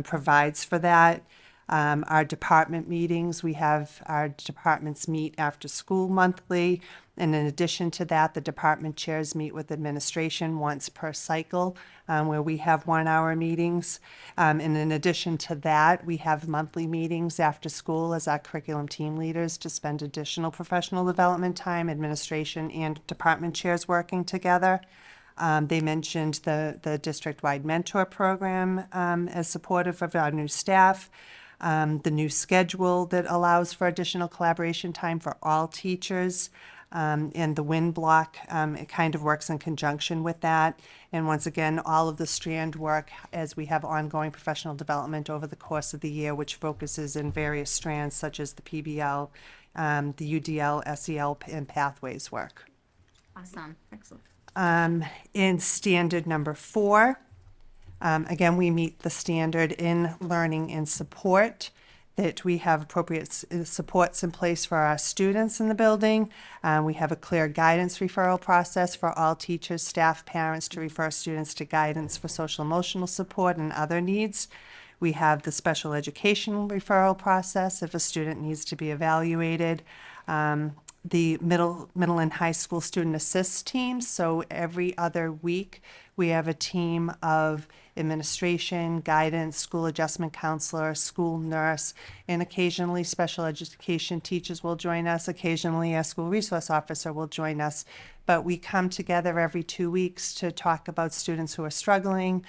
provides for that. Our department meetings, we have our departments meet after school monthly. And in addition to that, the department chairs meet with administration once per cycle, where we have 1-hour meetings. And in addition to that, we have monthly meetings after school as our curriculum team leaders to spend additional professional development time, administration and department chairs working together. They mentioned the district-wide mentor program as supportive of our new staff. The new schedule that allows for additional collaboration time for all teachers. And the WIN block, it kind of works in conjunction with that. And once again, all of the strand work as we have ongoing professional development over the course of the year, which focuses in various strands such as the PBL, the UDL, SEL, and pathways work. Awesome. Excellent. In standard number 4, again, we meet the standard in learning and support. that we have appropriate supports in place for our students in the building. We have a clear guidance referral process for all teachers, staff, parents to refer students to guidance for social emotional support and other needs. We have the special education referral process if a student needs to be evaluated. The middle and high school student assist teams. So every other week, we have a team of administration, guidance, school adjustment counselor, school nurse, and occasionally special education teachers will join us. Occasionally, a school resource officer will join us. But we come together every 2 weeks to talk about students who are struggling.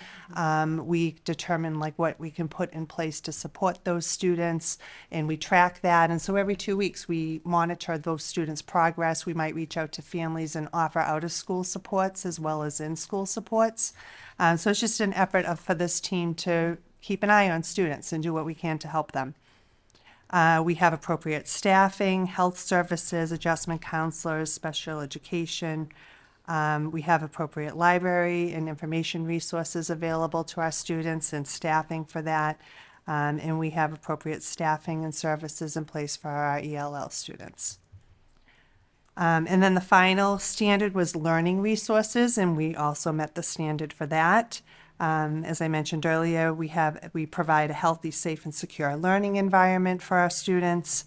We determine like what we can put in place to support those students, and we track that. And so every 2 weeks, we monitor those students' progress. We might reach out to families and offer out-of-school supports as well as in-school supports. So it's just an effort for this team to keep an eye on students and do what we can to help them. We have appropriate staffing, health services, adjustment counselors, special education. We have appropriate library and information resources available to our students and staffing for that. And we have appropriate staffing and services in place for our ELL students. And then the final standard was learning resources, and we also met the standard for that. As I mentioned earlier, we provide a healthy, safe, and secure learning environment for our students.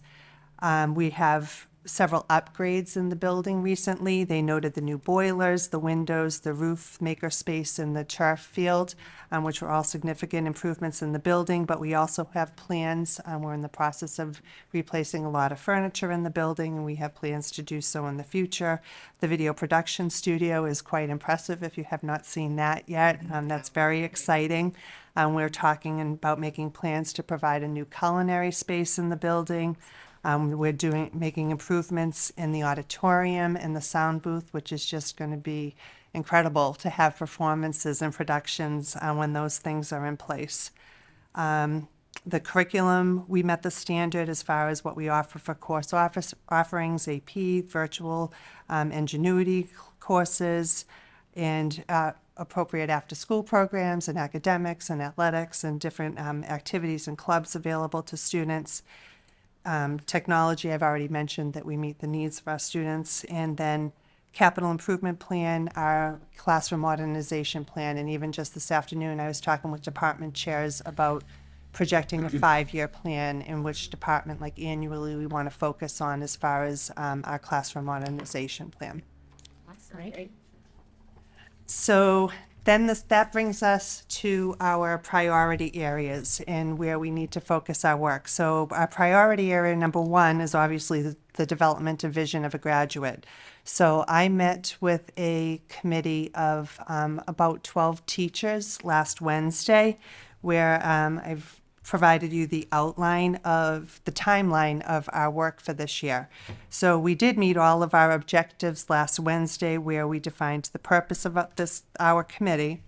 We have several upgrades in the building recently. They noted the new boilers, the windows, the roof makerspace, and the turf field, which were all significant improvements in the building. But we also have plans. We're in the process of replacing a lot of furniture in the building, and we have plans to do so in the future. The video production studio is quite impressive if you have not seen that yet. That's very exciting. We're talking about making plans to provide a new culinary space in the building. We're making improvements in the auditorium and the sound booth, which is just going to be incredible to have performances and productions when those things are in place. The curriculum, we met the standard as far as what we offer for course offerings, AP, virtual, ingenuity courses, and appropriate after-school programs and academics and athletics and different activities and clubs available to students. Technology, I've already mentioned that we meet the needs of our students. And then capital improvement plan, our classroom modernization plan, and even just this afternoon, I was talking with department chairs about projecting a 5-year plan in which department, like annually, we want to focus on as far as our classroom modernization plan. Great. So then that brings us to our priority areas and where we need to focus our work. So our priority area number 1 is obviously the development and vision of a graduate. So I met with a committee of about 12 teachers last Wednesday, where I've provided you the outline of the timeline of our work for this year. So we did meet all of our objectives last Wednesday, where we defined the purpose of our committee,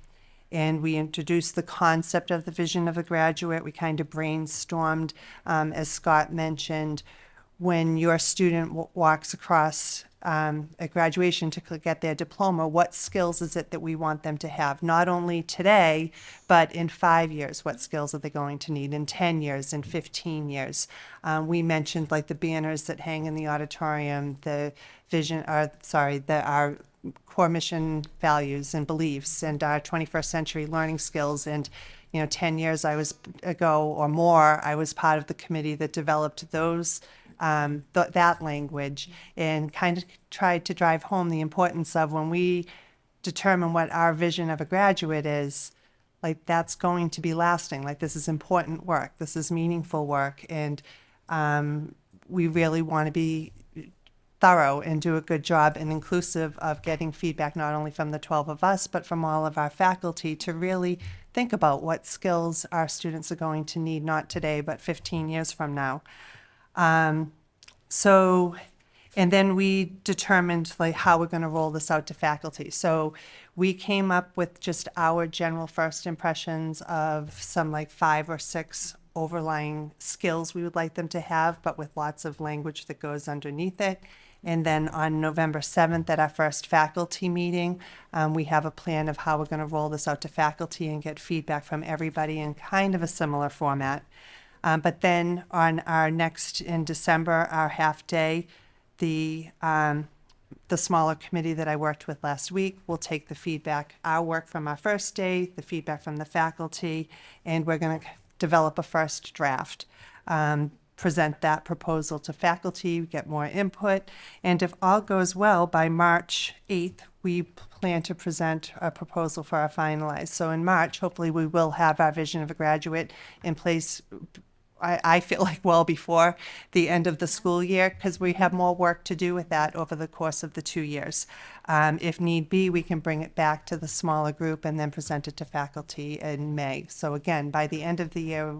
and we introduced the concept of the vision of a graduate. We kind of brainstormed, as Scott mentioned, when your student walks across at graduation to get their diploma, what skills is it that we want them to have? Not only today, but in 5 years, what skills are they going to need? In 10 years, in 15 years? We mentioned like the banners that hang in the auditorium, the vision, our core mission values and beliefs, and our 21st century learning skills. And 10 years ago or more, I was part of the committee that developed those that language, and kind of tried to drive home the importance of when we determine what our vision of a graduate is, like that's going to be lasting. Like this is important work, this is meaningful work, and we really want to be thorough and do a good job and inclusive of getting feedback not only from the 12 of us, but from all of our faculty to really think about what skills our students are going to need, not today, but 15 years from now. And then we determined like how we're going to roll this out to faculty. So we came up with just our general first impressions of some like 5 or 6 overlying skills we would like them to have, but with lots of language that goes underneath it. And then on November 7th at our first faculty meeting, we have a plan of how we're going to roll this out to faculty and get feedback from everybody in kind of a similar format. But then on our next, in December, our half day, the smaller committee that I worked with last week will take the feedback, our work from our first day, the feedback from the faculty, and we're going to develop a first draft. Present that proposal to faculty, get more input, and if all goes well, by March 8th, we plan to present a proposal for our finalized. So in March, hopefully we will have our vision of a graduate in place. I feel like well before the end of the school year, because we have more work to do with that over the course of the 2 years. If need be, we can bring it back to the smaller group and then present it to faculty in May. So again, by the end of the year,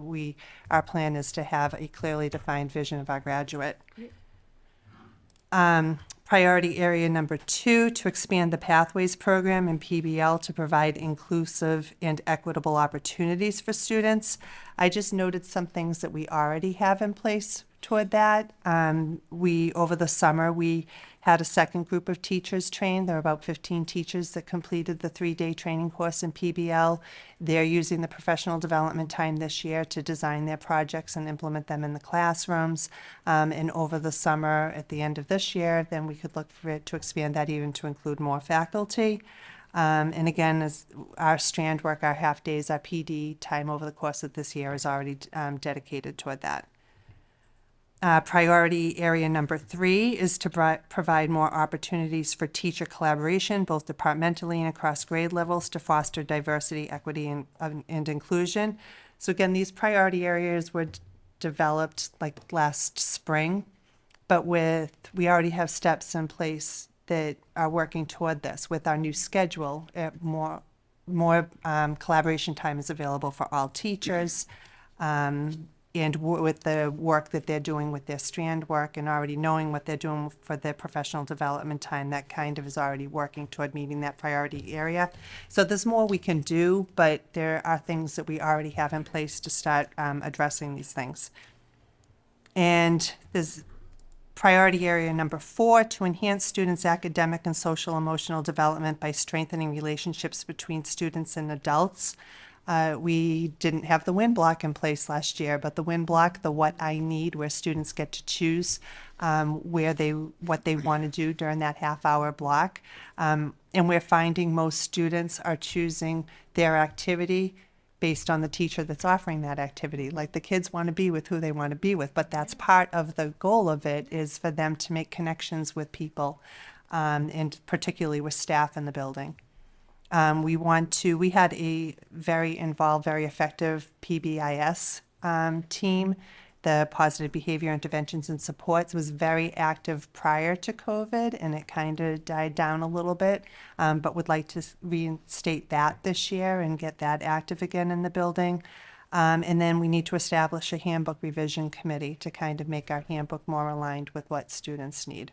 our plan is to have a clearly defined vision of our graduate. Priority area number 2, to expand the Pathways program in PBL to provide inclusive and equitable opportunities for students. I just noted some things that we already have in place toward that. Over the summer, we had a second group of teachers trained. There were about 15 teachers that completed the 3-day training course in PBL. They're using the professional development time this year to design their projects and implement them in the classrooms. And over the summer, at the end of this year, then we could look for it to expand that even to include more faculty. And again, as our strand work, our half days, our PD time over the course of this year is already dedicated toward that. Priority area number 3 is to provide more opportunities for teacher collaboration, both departmentally and across grade levels, to foster diversity, equity, and inclusion. So again, these priority areas were developed like last spring, but we already have steps in place that are working toward this. With our new schedule, more collaboration time is available for all teachers. And with the work that they're doing with their strand work and already knowing what they're doing for their professional development time, that kind of is already working toward meeting that priority area. So there's more we can do, but there are things that we already have in place to start addressing these things. And there's priority area number 4, to enhance students' academic and social emotional development by strengthening relationships between students and adults. We didn't have the WIN block in place last year, but the WIN block, the What I Need, where students get to choose what they want to do during that half-hour block. And we're finding most students are choosing their activity based on the teacher that's offering that activity. Like, the kids want to be with who they want to be with, but that's part of the goal of it, is for them to make connections with people, and particularly with staff in the building. We had a very involved, very effective PBIS team. The Positive Behavior Interventions and Supports was very active prior to COVID, and it kind of died down a little bit, but would like to reinstate that this year and get that active again in the building. And then we need to establish a handbook revision committee to kind of make our handbook more aligned with what students need.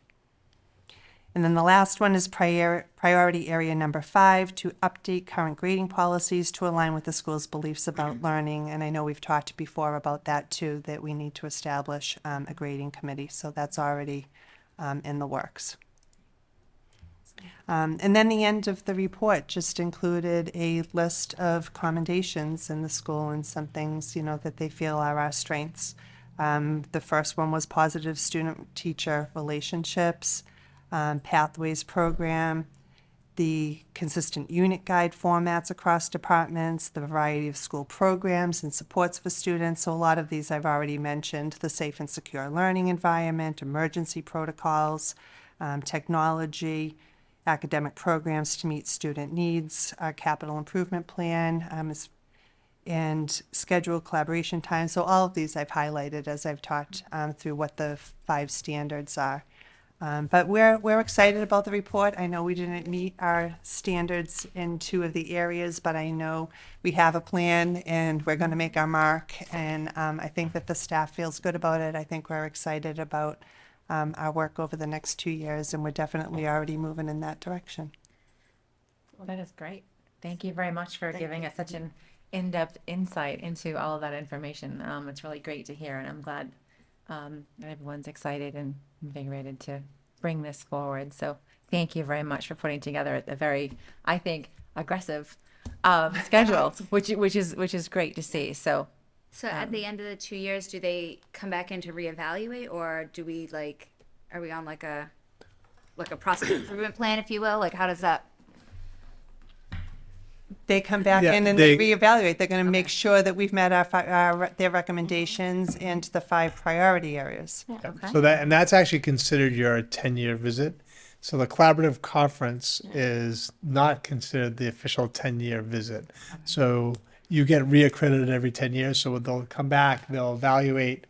And then the last one is priority area number 5, to update current grading policies to align with the school's beliefs about learning. And I know we've talked before about that too, that we need to establish a grading committee. So that's already in the works. And then the end of the report just included a list of commendations in the school and some things, that they feel are our strengths. The first one was positive student-teacher relationships. Pathways program, the consistent unit guide formats across departments, the variety of school programs and supports for students. So a lot of these I've already mentioned: the safe and secure learning environment, emergency protocols, technology, academic programs to meet student needs, our capital improvement plan, and scheduled collaboration time. So all of these I've highlighted as I've talked through what the 5 standards are. But we're excited about the report. I know we didn't meet our standards in 2 of the areas, but I know we have a plan and we're going to make our mark. And I think that the staff feels good about it. I think we're excited about our work over the next 2 years, and we're definitely already moving in that direction. Well, that is great. Thank you very much for giving us such an in-depth insight into all of that information. It's really great to hear, and I'm glad that everyone's excited and invigorated to bring this forward. So thank you very much for putting together a very, I think, aggressive schedule, which is great to see. So So at the end of the 2 years, do they come back in to reevaluate, or do we like, are we on like a process improvement plan, if you will? Like, how does that? They come back Yeah, in and they reevaluate. They're going to make sure that we've met their recommendations and the 5 priority areas. Okay. So that's actually considered your 10-year visit. So the collaborative conference is not considered the official 10-year visit. So you get reaccredited every 10 years. So they'll come back, they'll evaluate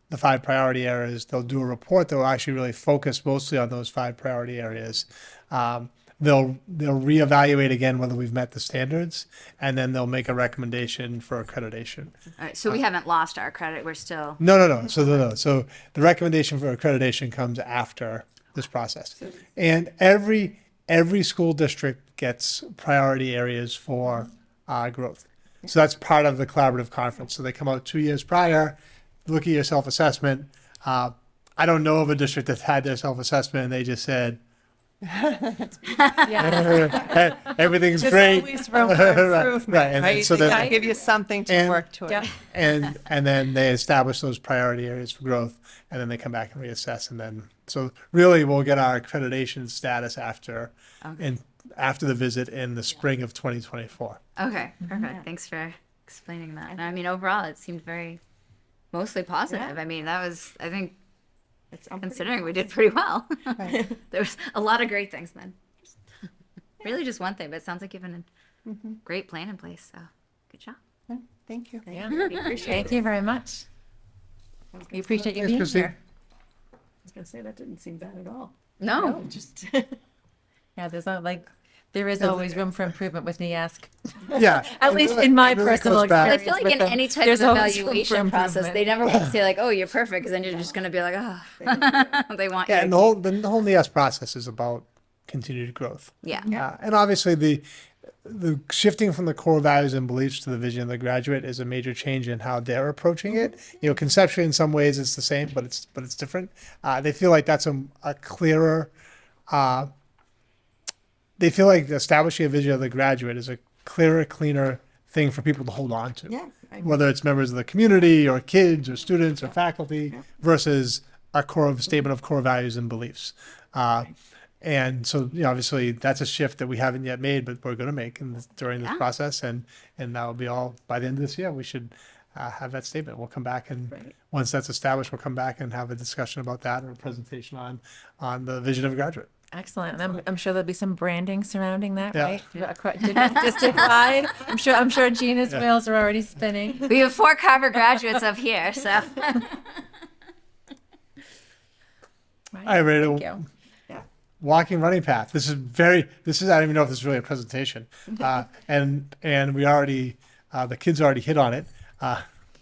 the 5 priority areas. They'll do a report that will actually really focus mostly on those 5 priority areas. They'll reevaluate again whether we've met the standards, and then they'll make a recommendation for accreditation. All right, so we haven't lost our credit. We're still. No. So the recommendation for accreditation comes after this process, and every school district gets priority areas for growth. So that's part of the collaborative conference. So they come out 2 years prior, look at your self-assessment. I don't know of a district that's had their self-assessment and they just said, everything's There's great. always room for Right, improvement, right. And right? so They then- gotta give you something to and- work toward. and then they establish those priority areas for growth, and then they come back and reassess, and then so really we'll get our accreditation status after the visit in the spring of 2024. Okay, perfect. Thanks for explaining that. And I mean, overall, it seemed mostly positive. I mean, I think, considering we did pretty well. There was a lot of great things then. Really just one thing, but it sounds like you have a great plan in place, so good job. Thank you. Yeah, we appreciate Thank you very much. We appreciate you Thanks, being Christine. here. I was gonna say that didn't seem bad at all. No, Just Yeah, there is always room for improvement with NEASC. Yeah, At least in my it really personal goes back- I experience. feel like with in them, any type there's of always room for evaluation process, improvement. they never want to say like, "Oh, you're perfect," because then you're just going to be like, "Oh." They want you. Yeah, to and the whole NEAS process is about continued growth. yeah. And obviously the shifting from the core values and beliefs to the vision of the graduate is a major change in how they're approaching it. You know, conceptually in some ways it's the same, but it's different. They feel like that's a clearer. They feel like establishing a vision of the graduate is a clearer, cleaner thing for people to hold on to. yeah. Whether it's members of the community or kids or students or faculty versus a statement of core values and beliefs. And so, obviously that's a shift that we haven't yet made, but we're going to make during this process. And that will be all by the end of this year. We should have that statement. We'll come back and once that's established, we'll come back and have a discussion about that or a presentation on the vision of a graduate. Excellent. And I'm sure there'll be some branding surrounding that, Yeah. right? District-wide. I'm sure Gina's wheels are already spinning. We have 4 Carver graduates up here, so. Right. All right, ready Thank to you. walking running path. This is I don't even know if this is really a presentation. And we already, the kids already hit on it.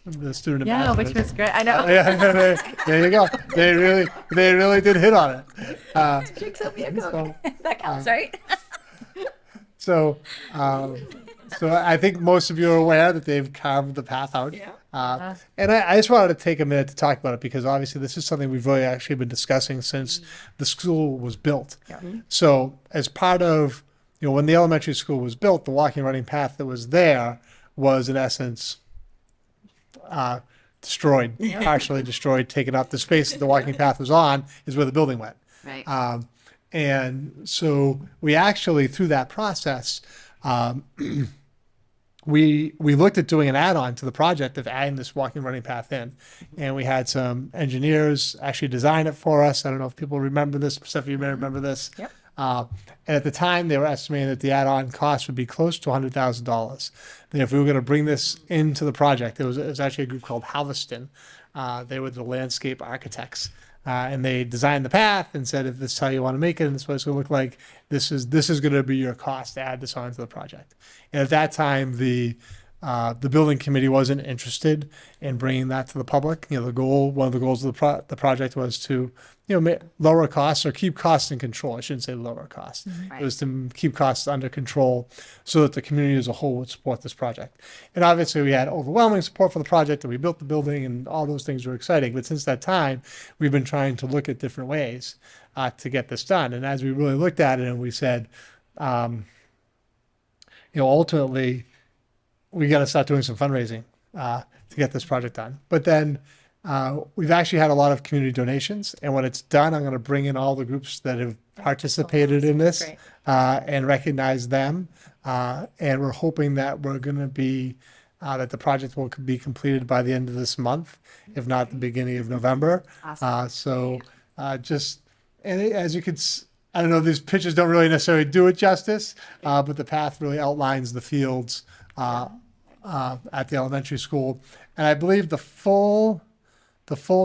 The student Yeah, which ambassadors. was great. I know. Yeah, there you go. They really did hit on it. So, That counts, right? so I think most of you are aware that they've carved the path out. And I just wanted to take a minute to talk about it because obviously this is something we've really actually been discussing since the school was built. So as part of, when the elementary school was built, the walking running path that was there was in essence destroyed, partially destroyed, taken up. The space that the walking path was on is where the building went. Right. And so we actually, through that process, we looked at doing an add-on to the project of adding this walking running path in. And we had some engineers actually design it for us. I don't know if people remember this. Steph, you may remember this. Yep. And at the time, they were estimating that the add-on cost would be close to $100,000. Then if we were going to bring this into the project, it was actually a group called Halveston. They were the landscape architects. And they designed the path and said, if this is how you want to make it and this is what it's going to look like, this is going to be your cost to add this onto the project. And at that time, the building committee wasn't interested in bringing that to the public. One of the goals of the project was to, lower costs or keep costs in control. I shouldn't say lower costs. It was to keep costs under control so that the community as a whole would support this project. And obviously we had overwhelming support for the project and we built the building and all those things were exciting. But since that time, we've been trying to look at different ways to get this done. And as we really looked at it and we said, ultimately, we got to start doing some fundraising to get this project done. But then we've actually had a lot of community donations, and when it's done, I'm going to bring in all the groups that have participated in this Great. and recognize them. And we're hoping that we're going to be that the project will be completed by the end of this month, if not the beginning of November. Just and as you could. I don't know, these pictures don't really necessarily do it justice, but the path really outlines the fields at the elementary school. And I believe the full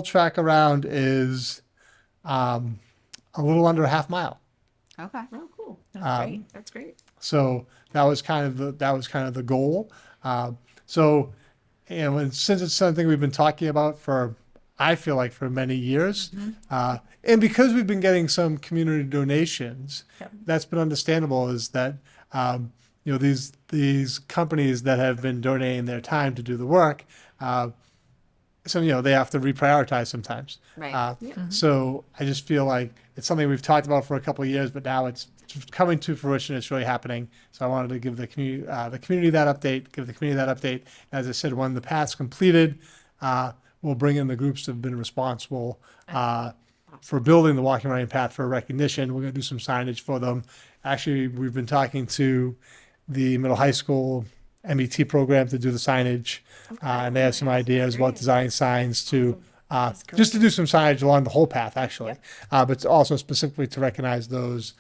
track around is a little under a half mile. Okay. Oh, cool. That's great. So that was kind of the goal. So, and since it's something we've been talking about for, I feel like for many years, and because we've been getting some community donations, that's been understandable. Is that these companies that have been donating their time to do the work, so they have to reprioritize sometimes. Right. So I just feel like it's something we've talked about for a couple of years, but now it's coming to fruition. It's really happening. So I wanted to give the community that update. As I said, when the path's completed, we'll bring in the groups that have been responsible for building the walking running path for recognition. We're going to do some signage for them. Actually, we've been talking to the middle high school MET program to do the signage, and they have some ideas about designing signs to just to do some signage along the whole path, actually, but also specifically to recognize those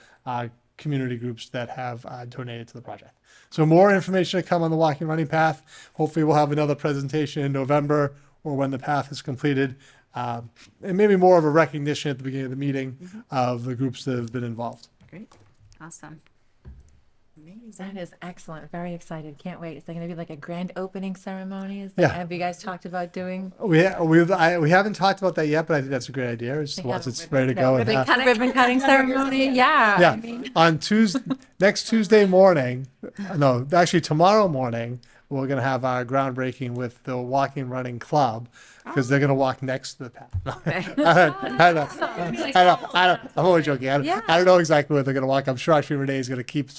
community groups that have donated to the project. So more information to come on the walking running path. Hopefully, we'll have another presentation in November or when the path is completed, and maybe more of a recognition at the beginning of the meeting of the groups that have been involved. Great. Awesome. That is excellent. Very excited. Can't wait. Is there going to be like a grand opening ceremony? Yeah. Have you guys talked about doing? We haven't talked about that yet, but I think that's a great idea. It's once it's ready to go. And, Ribbon cutting ceremony? Yeah. yeah, I mean, on next Tuesday morning, no, actually tomorrow morning, we're going to have our groundbreaking with the Walking Running Club because they're going to walk next to the path. I'm only joking. I don't know exactly where they're going to walk. I'm sure actually Renee is going to keep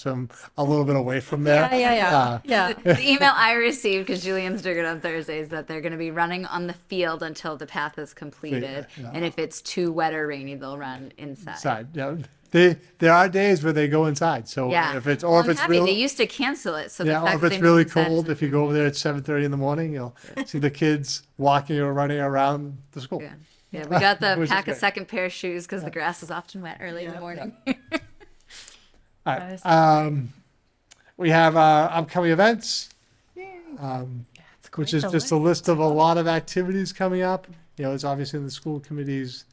a little bit away from there. Yeah. The email I received, because Julian's doing it on Thursday, is that they're going to be running on the field until the path is completed. Yeah. And if it's too wet or rainy, they'll run inside. Yeah. There are days where they go inside. So Yeah. if it's Well, I'm it's happy. real, They used to cancel it. So the yeah, or fact if that it's they really moved inside is cold, if you go over there at 7:30 in the morning, you'll see the kids walking or running around the school. Yeah, we got the Which is pack a great. second pair of shoes because the grass is often wet early in the morning. All right. We have upcoming events, which is just a list of a lot of activities coming up. It's obviously in the school committees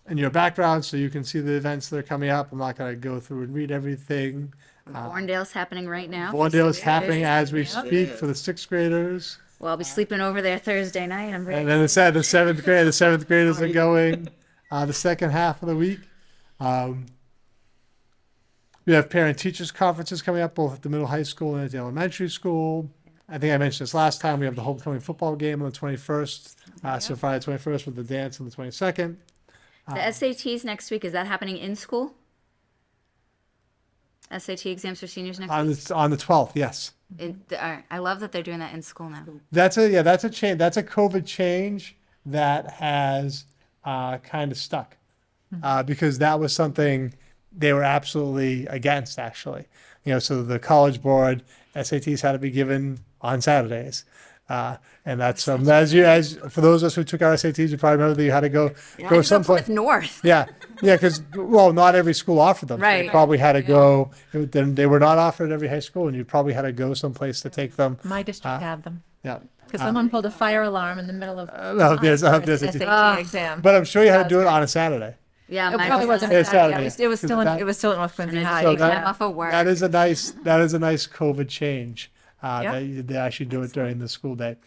in your background, so you can see the events that are coming up. I'm not going to go through and read everything. Borndale's happening right now. Borndale is happening as we speak for the sixth graders. Well, I'll be sleeping over there Thursday night. I'm very And then the seventh graders are going the second half of the week. We have parent-teachers conferences coming up both at the middle high school and at the elementary school. I think I mentioned this last time. We have the homecoming football game on the 21st. So Friday 21st with the dance on the 22nd. The SATs next week, is that happening in school? SAT exams for seniors next week? On the 12th, yes. I love that they're doing that in school now. That's a change. That's a COVID change that has kind of stuck because that was something they were absolutely against, actually. So the College Board SATs had to be given on Saturdays. And that's as for those of us who took our SATs, you probably remember that you had to go someplace. North. Yeah, because not every school offered them. So Right. you probably had to go. Then they were not offered at every high school, and you probably had to go someplace to take them. my district had them Yeah, because someone pulled a fire alarm in the middle of there's SAT exam. but I'm sure you had to do it on a Saturday. Yeah, It mine probably was wasn't It's Saturday. Saturday. It was still in That- North Quincy High. So time that- off of work. That is a nice that COVID change. They actually do it during the school day.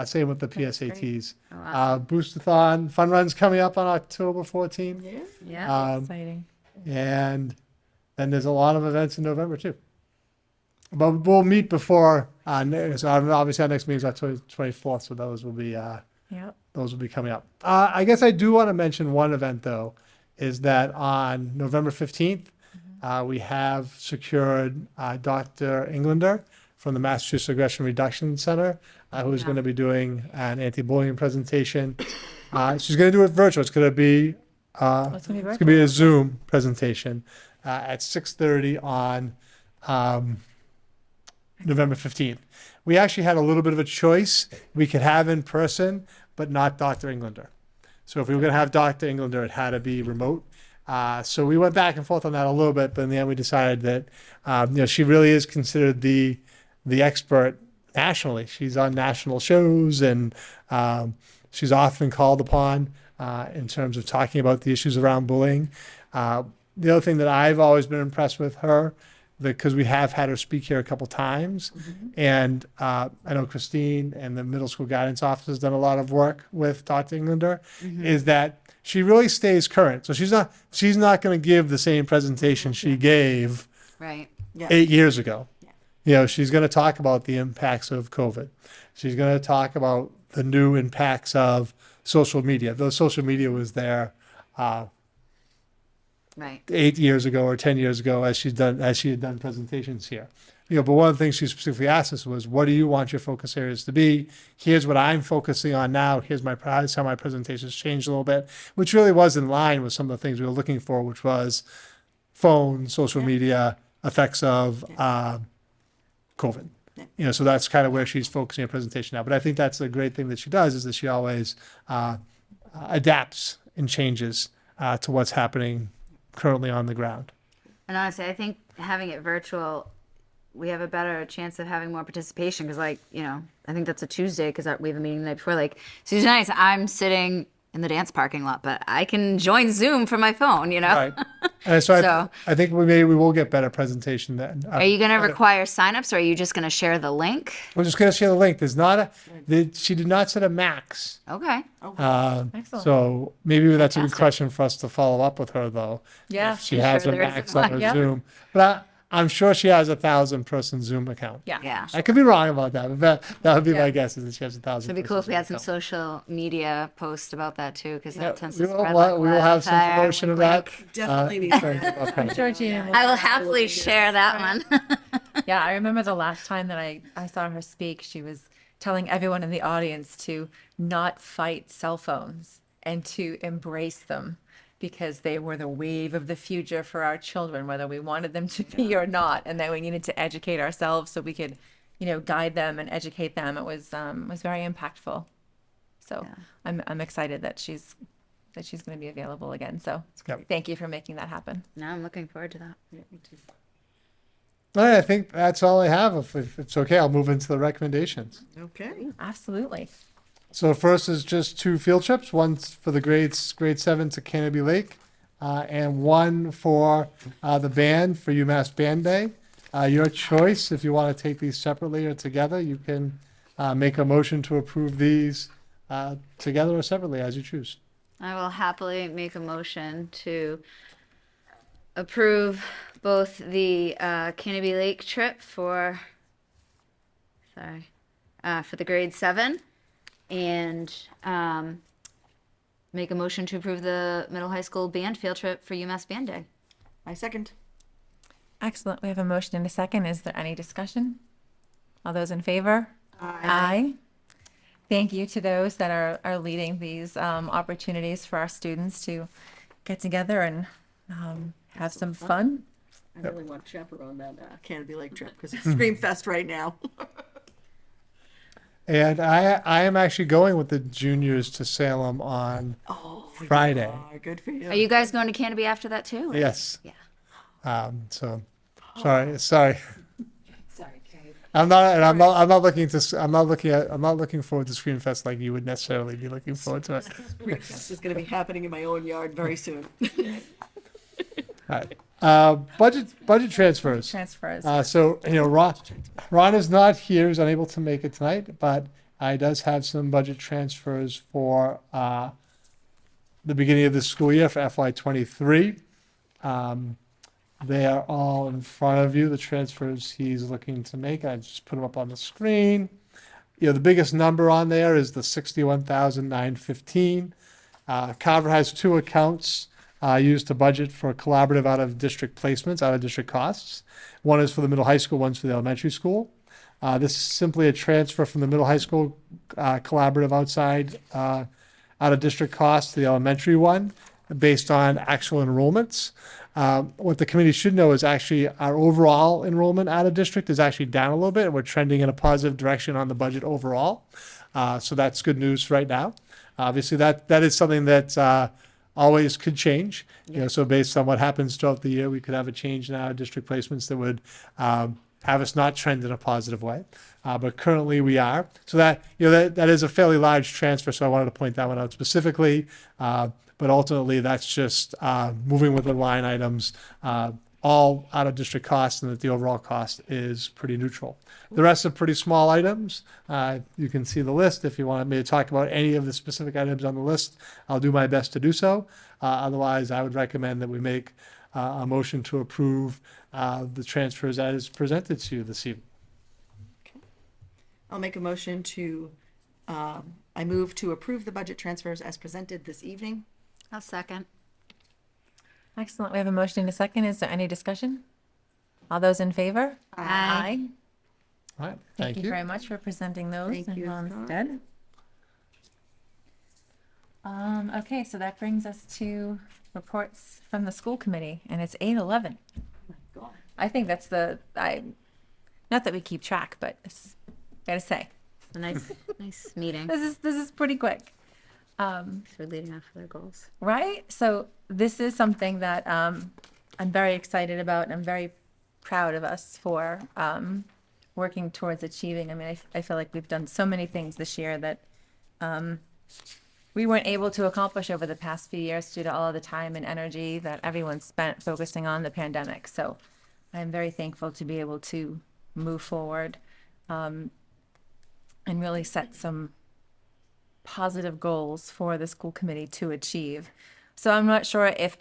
Same with the PSATs. Boostathon fun runs coming up on October 14th. Yeah. Exciting. And then there's a lot of events in November too. But we'll meet before. So obviously our next meeting is October 24th, so those will be coming up. I guess I do want to mention one event though, is that on November 15th, we have secured Dr. Englander from the Massachusetts Aggression Reduction Center who's going to be doing an anti-bullying presentation. She's going to do it virtual. It's going to be It's gonna be it's going to be a Zoom presentation at 6:30 on November 15th. We actually had a little bit of a choice. We could have in person, but not Dr. Englander. So if we were going to have Dr. Englander, it had to be remote. So we went back and forth on that a little bit, but in the end, we decided that she really is considered the expert nationally. She's on national shows, and she's often called upon in terms of talking about the issues around bullying. The other thing that I've always been impressed with her, because we have had her speak here a couple times, and I know Christine and the middle school guidance office has done a lot of work with Dr. Englander, is that she really stays current. So she's not going to give the same presentation she gave Right. 8 years ago. She's going to talk about the impacts of COVID. She's going to talk about the new impacts of social media. Though social media was there Right. 8 years ago or 10 years ago, as she had done presentations here. But one of the things she specifically asked us was, what do you want your focus areas to be? Here's what I'm focusing on now. Here's how my presentations changed a little bit, which really was in line with some of the things we were looking for, which was phone, social media, effects of COVID. So that's kind of where she's focusing her presentation now. But I think that's a great thing that she does, is that she always adapts and changes to what's happening currently on the ground. And honestly, I think having it virtual, we have a better chance of having more participation because, I think that's a Tuesday because we have a meeting the night before. Like, Tuesday nights, I'm sitting in the dance parking lot, but I can join Zoom from my phone, Right. And so, So- I think we will get better presentation then. Are you going to require signups or are you just going to share the link? We're just going to share the link. She did not set a max. Okay. Excellent. So maybe that's a good Fantastic. question for us to follow up with her, though. Yeah. If she I'm has sure a there is max one. on her Yeah. Zoom. But I'm sure she has 1,000-person Zoom account. Yeah. Yeah. I could be wrong about that, but that would be Yeah. my guess, is that she has 1,000. It'd be cool if we had some social media posts about that too, because Yeah, that tends to we will, spread like we will have some wildfire. promotion of Wink, that. wink. Definitely need that. Okay. Georgina will I will happily share that one. Yeah, I remember the last time that I saw her speak, she was telling everyone in the audience to not fight cell phones and to embrace them because they were the wave of the future for our children, whether we wanted them to be or not, and that we needed to educate ourselves so we could, guide them and educate them. It was very impactful. So I'm excited that she's going to be available again. So Yep. thank you for making that happen. No, I'm looking forward to that. All right, I think that's all I have. If it's okay, I'll move into the recommendations. Okay. Absolutely. So first is just 2 field trips, one for the grade 7 to Canopy Lake, and one for the band for UMass Band Day. Your choice, if you want to take these separately or together, you can make a motion to approve these together or separately, as you choose. I will happily make a motion to approve both the Canopy Lake trip for the grade 7 and make a motion to approve the middle high school band field trip for UMass Band Day. I second. Excellent. We have a motion and a second. Is there any discussion? All those in favor? Aye. Thank you to those that are leading these opportunities for our students to get together and have some fun. I really want to chaperone that Canopy Lake trip because it's Scream Fest right now. And I am actually going with the juniors to Salem on Friday. Good for you. Are you guys going to Canopy after that too? or- Yes. Yeah. So sorry. Sorry, Kate. I'm not looking forward to Screen Fest like you would necessarily be looking forward to it. Scream Fest is going to be happening in my own yard very soon. All right. Budget transfers. Transfers. So Ron is not here; he's unable to make it tonight. But I does have some budget transfers for the beginning of the school year for FY23. They are all in front of you. The transfers he's looking to make. I just put them up on the screen. The biggest number on there is the $61,915. Carver has 2 accounts used to budget for collaborative out-of-district placements, out-of-district costs. One is for the middle high school, one's for the elementary school. This is simply a transfer from the middle high school collaborative outside out of district cost to the elementary one based on actual enrollments. What the committee should know is actually our overall enrollment out of district is actually down a little bit, and we're trending in a positive direction on the budget overall. So that's good news right now. Obviously, that is something that always could change. You know, so based on what happens throughout the year, we could have a change in our district placements that would have us not trend in a positive way. But currently we are. So that, you know, that is a fairly large transfer. So I wanted to point that one out specifically. But ultimately, that's just moving with the line items, all out of district costs, and that the overall cost is pretty neutral. The rest are pretty small items. You can see the list. If you want me to talk about any of the specific items on the list, I'll do my best to do so. Otherwise, I would recommend that we make a motion to approve the transfers as presented to you this evening. I'll make a motion to, I move to approve the budget transfers as presented this evening. I'll second. Excellent. We have a motion and a second. Is there any discussion? All those in favor? Aye. All right, Thank you very much for presenting those Thank in you, Ron's Scott. stead. Okay, so that brings us to reports from the school committee, and it's 8:11. I think that's not that we keep track, but it's, gotta say, A nice, nice meeting. this is pretty quick. For leading off their goals. Right? So this is something that I'm very excited about, and I'm very proud of us for working towards achieving. I mean, I feel like we've done so many things this year that we weren't able to accomplish over the past few years due to all of the time and energy that everyone spent focusing on the pandemic. So I'm very thankful to be able to move forward and really set some positive goals for the school committee to achieve. So I'm not sure if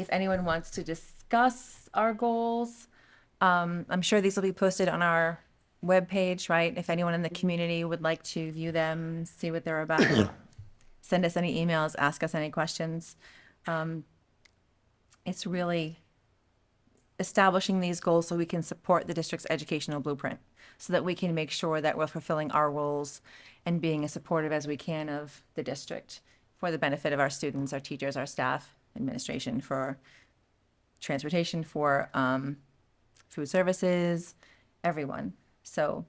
anyone wants to discuss our goals. I'm sure these will be posted on our webpage, right? If anyone in the community would like to view them, see what they're about, send us any emails, ask us any questions. It's really establishing these goals so we can support the district's educational blueprint, so that we can make sure that we're fulfilling our roles and being as supportive as we can of the district for the benefit of our students, our teachers, our staff, administration, for transportation, for food services, everyone. So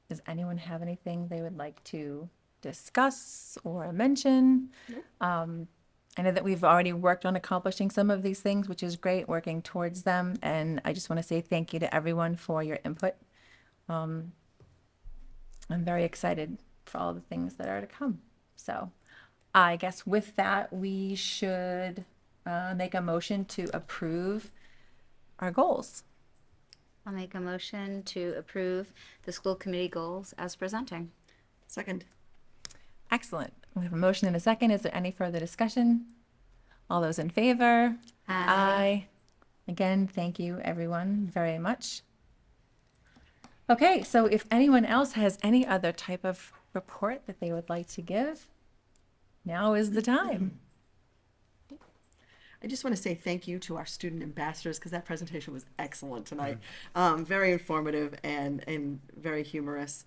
does anyone have anything they would like to discuss or mention? I know that we've already worked on accomplishing some of these things, which is great, working towards them. And I just want to say thank you to everyone for your input. I'm very excited for all the things that are to come. So I guess with that, we should make a motion to approve our goals. I'll make a motion to approve the school committee goals as presenting. Second. Excellent. We have a motion and a second. Is there any further discussion? All those in favor? Aye. Again, thank you everyone very much. Okay, so if anyone else has any other type of report that they would like to give, now is the time. I just want to say thank you to our student ambassadors because that presentation was excellent tonight. Very informative and very humorous.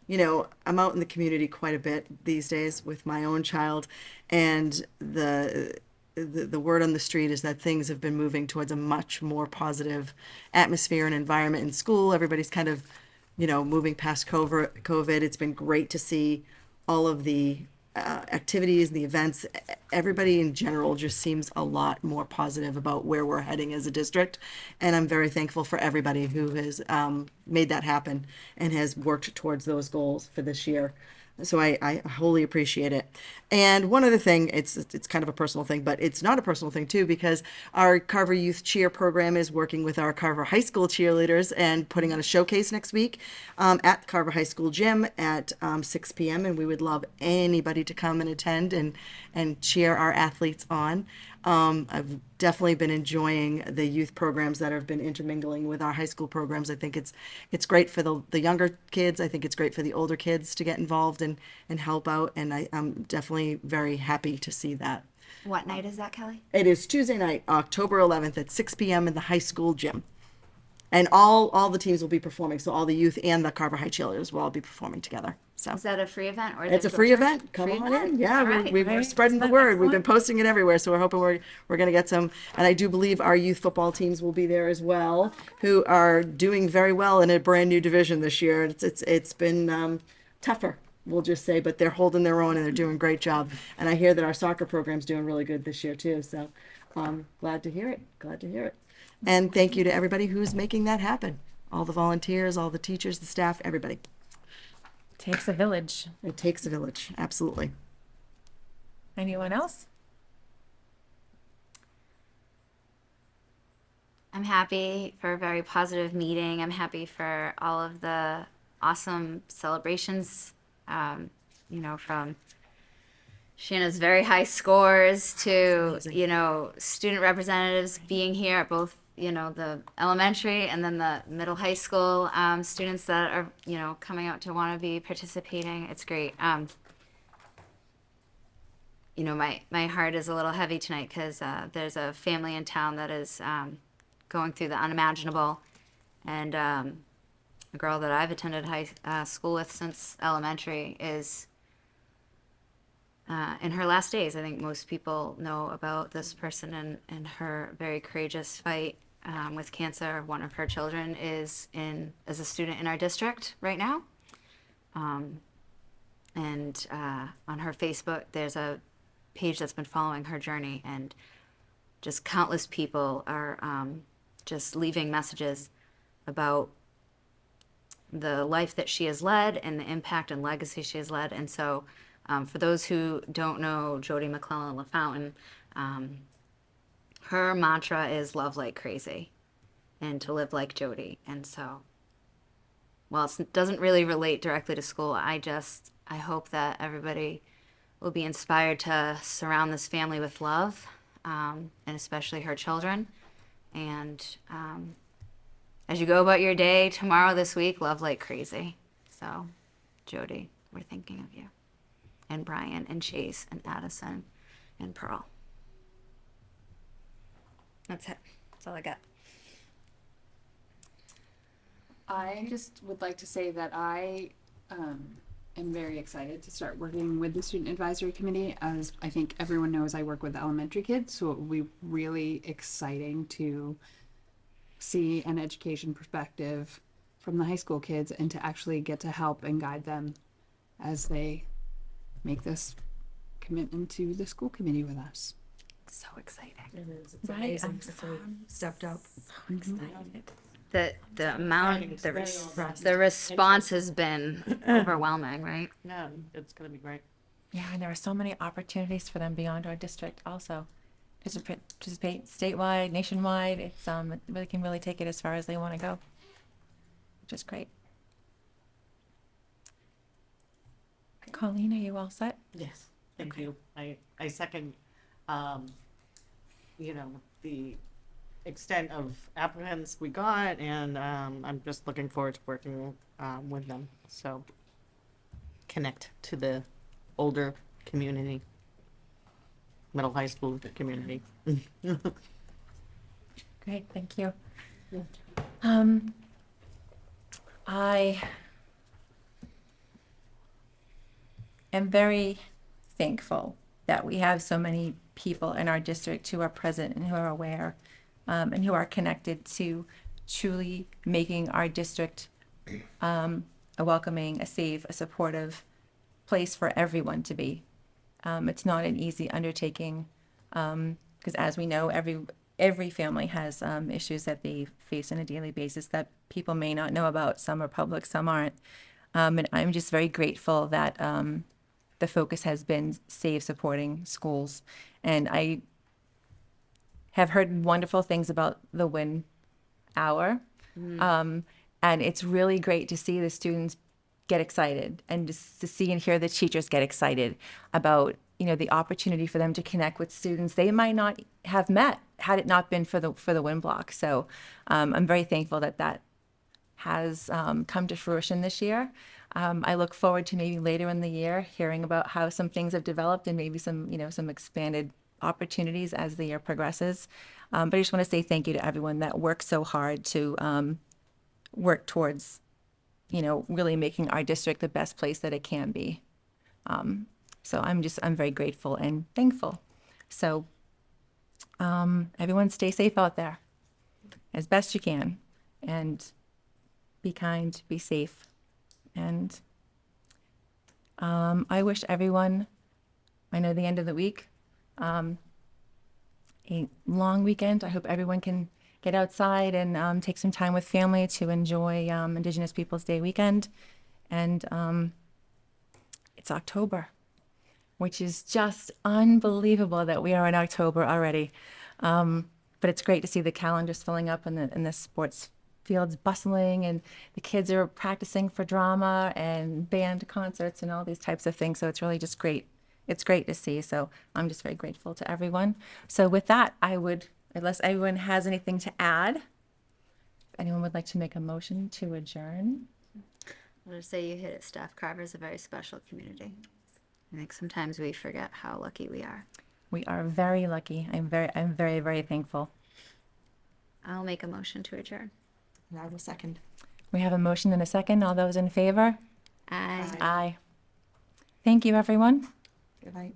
You know, I'm out in the community quite a bit these days with my own child, and the word on the street is that things have been moving towards a much more positive atmosphere and environment in school. Everybody's kind of, you know, moving past COVID. It's been great to see all of the activities, the events. Everybody in general just seems a lot more positive about where we're heading as a district. And I'm very thankful for everybody who has made that happen and has worked towards those goals for this year. So I wholly appreciate it. And one other thing, it's kind of a personal thing, but it's not a personal thing too, because our Carver Youth Cheer program is working with our Carver High School cheerleaders and putting on a showcase next week at Carver High School gym at 6 p.m. And we would love anybody to come and attend and cheer our athletes on. I've definitely been enjoying the youth programs that have been intermingling with our high school programs. I think it's great for the younger kids. I think it's great for the older kids to get involved and help out. And I'm definitely very happy to see that. What night is that, Kelly? It is Tuesday night, October 11th at 6 p.m. in the high school gym. And all the teams will be performing. So all the youth and the Carver High cheerleaders will all be performing together. So Is that a free event or is it's it a free filtered? event. Come Free on event. in. Yeah, All we're, right. we're Right. spreading the Isn't that word. We've been excellent? posting it everywhere. So we're hoping we're going to get some. And I do believe our youth football teams will be there as well, who are doing very well in a brand new division this year. It's been tougher, we'll just say, but they're holding their own and they're doing a great job. And I hear that our soccer program's doing really good this year too. So glad to hear it. Glad to hear it. And thank you to everybody who's making that happen. All the volunteers, all the teachers, the staff, everybody. Takes a village. It takes a village, absolutely. Anyone else? I'm happy for a very positive meeting. I'm happy for all of the awesome celebrations, from Shanna's very high scores to, student representatives being here at both, the elementary and then the middle high school students that are, coming out to want to be participating. It's great. My heart is a little heavy tonight because there's a family in town that is going through the unimaginable. And a girl that I've attended high school with since elementary is in her last days. I think most people know about this person and her very courageous fight with cancer. One of her children is as a student in our district right now. And on her Facebook, there's a page that's been following her journey, and just countless people are just leaving messages about the life that she has led and the impact and legacy she has led. And so for those who don't know Jody McClellan LaFountain, her mantra is love like crazy and to live like Jody. And so while it doesn't really relate directly to school, I hope that everybody will be inspired to surround this family with love, and especially her children. And as you go about your day tomorrow, this week, love like crazy. So, Jody, we're thinking of you. And Brian and Chase and Addison and Pearl. That's it. That's all I got. I just would like to say that I am very excited to start working with the Student Advisory Committee. As I think everyone knows, I work with elementary kids, so it will be really exciting to see an education perspective from the high school kids and to actually get to help and guide them as they make this commitment to the school committee with us. It's so exciting. It is. It's Right, amazing I'm that they stepped up. So excited. The amount, the response has been overwhelming, right? Yeah, it's gonna be great. Yeah, and there are so many opportunities for them beyond our district also. Participate statewide, nationwide. It's they can really take it as far as they want to go, which is great. Colleen, are you all set? Yes. Thank Okay. you. I second, the extent of applicants we got, and I'm just looking forward to working with them. So connect to the older community, middle high school community. Great, thank you. I am very thankful that we have so many people in our district who are present and who are aware and who are connected to truly making our district a welcoming, a safe, a supportive place for everyone to be. It's not an easy undertaking because, as we know, every family has issues that they face on a daily basis that people may not know about. Some are public, some aren't. And I'm just very grateful that the focus has been SAVE supporting schools. And I have heard wonderful things about the WIN hour. And it's really great to see the students get excited and just to see and hear the teachers get excited about, the opportunity for them to connect with students they might not have met had it not been for the WIN block. So I'm very thankful that has come to fruition this year. I look forward to maybe later in the year hearing about how some things have developed and maybe some expanded opportunities as the year progresses. But I just want to say thank you to everyone that worked so hard to work towards, really making our district the best place that it can be. So I'm very grateful and thankful. So everyone stay safe out there as best you can, and be kind, be safe. And I wish everyone, I know the end of the week, a long weekend. I hope everyone can get outside and take some time with family to enjoy Indigenous Peoples Day weekend. And it's October, which is just unbelievable that we are in October already. But it's great to see the calendars filling up and the sports fields bustling, and the kids are practicing for drama and band concerts and all these types of things. So it's really just great. It's great to see. So I'm just very grateful to everyone. So with that, I would, unless everyone has anything to add, if anyone would like to make a motion to adjourn. I'll just say you hit it, Steph. Carver is a very special community. I think sometimes we forget how lucky we are. We are very lucky. I'm very, very thankful. I'll make a motion to adjourn. And I will second. We have a motion and a second. All those in favor? Aye. Aye. Thank you, everyone, Good night.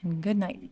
and good night.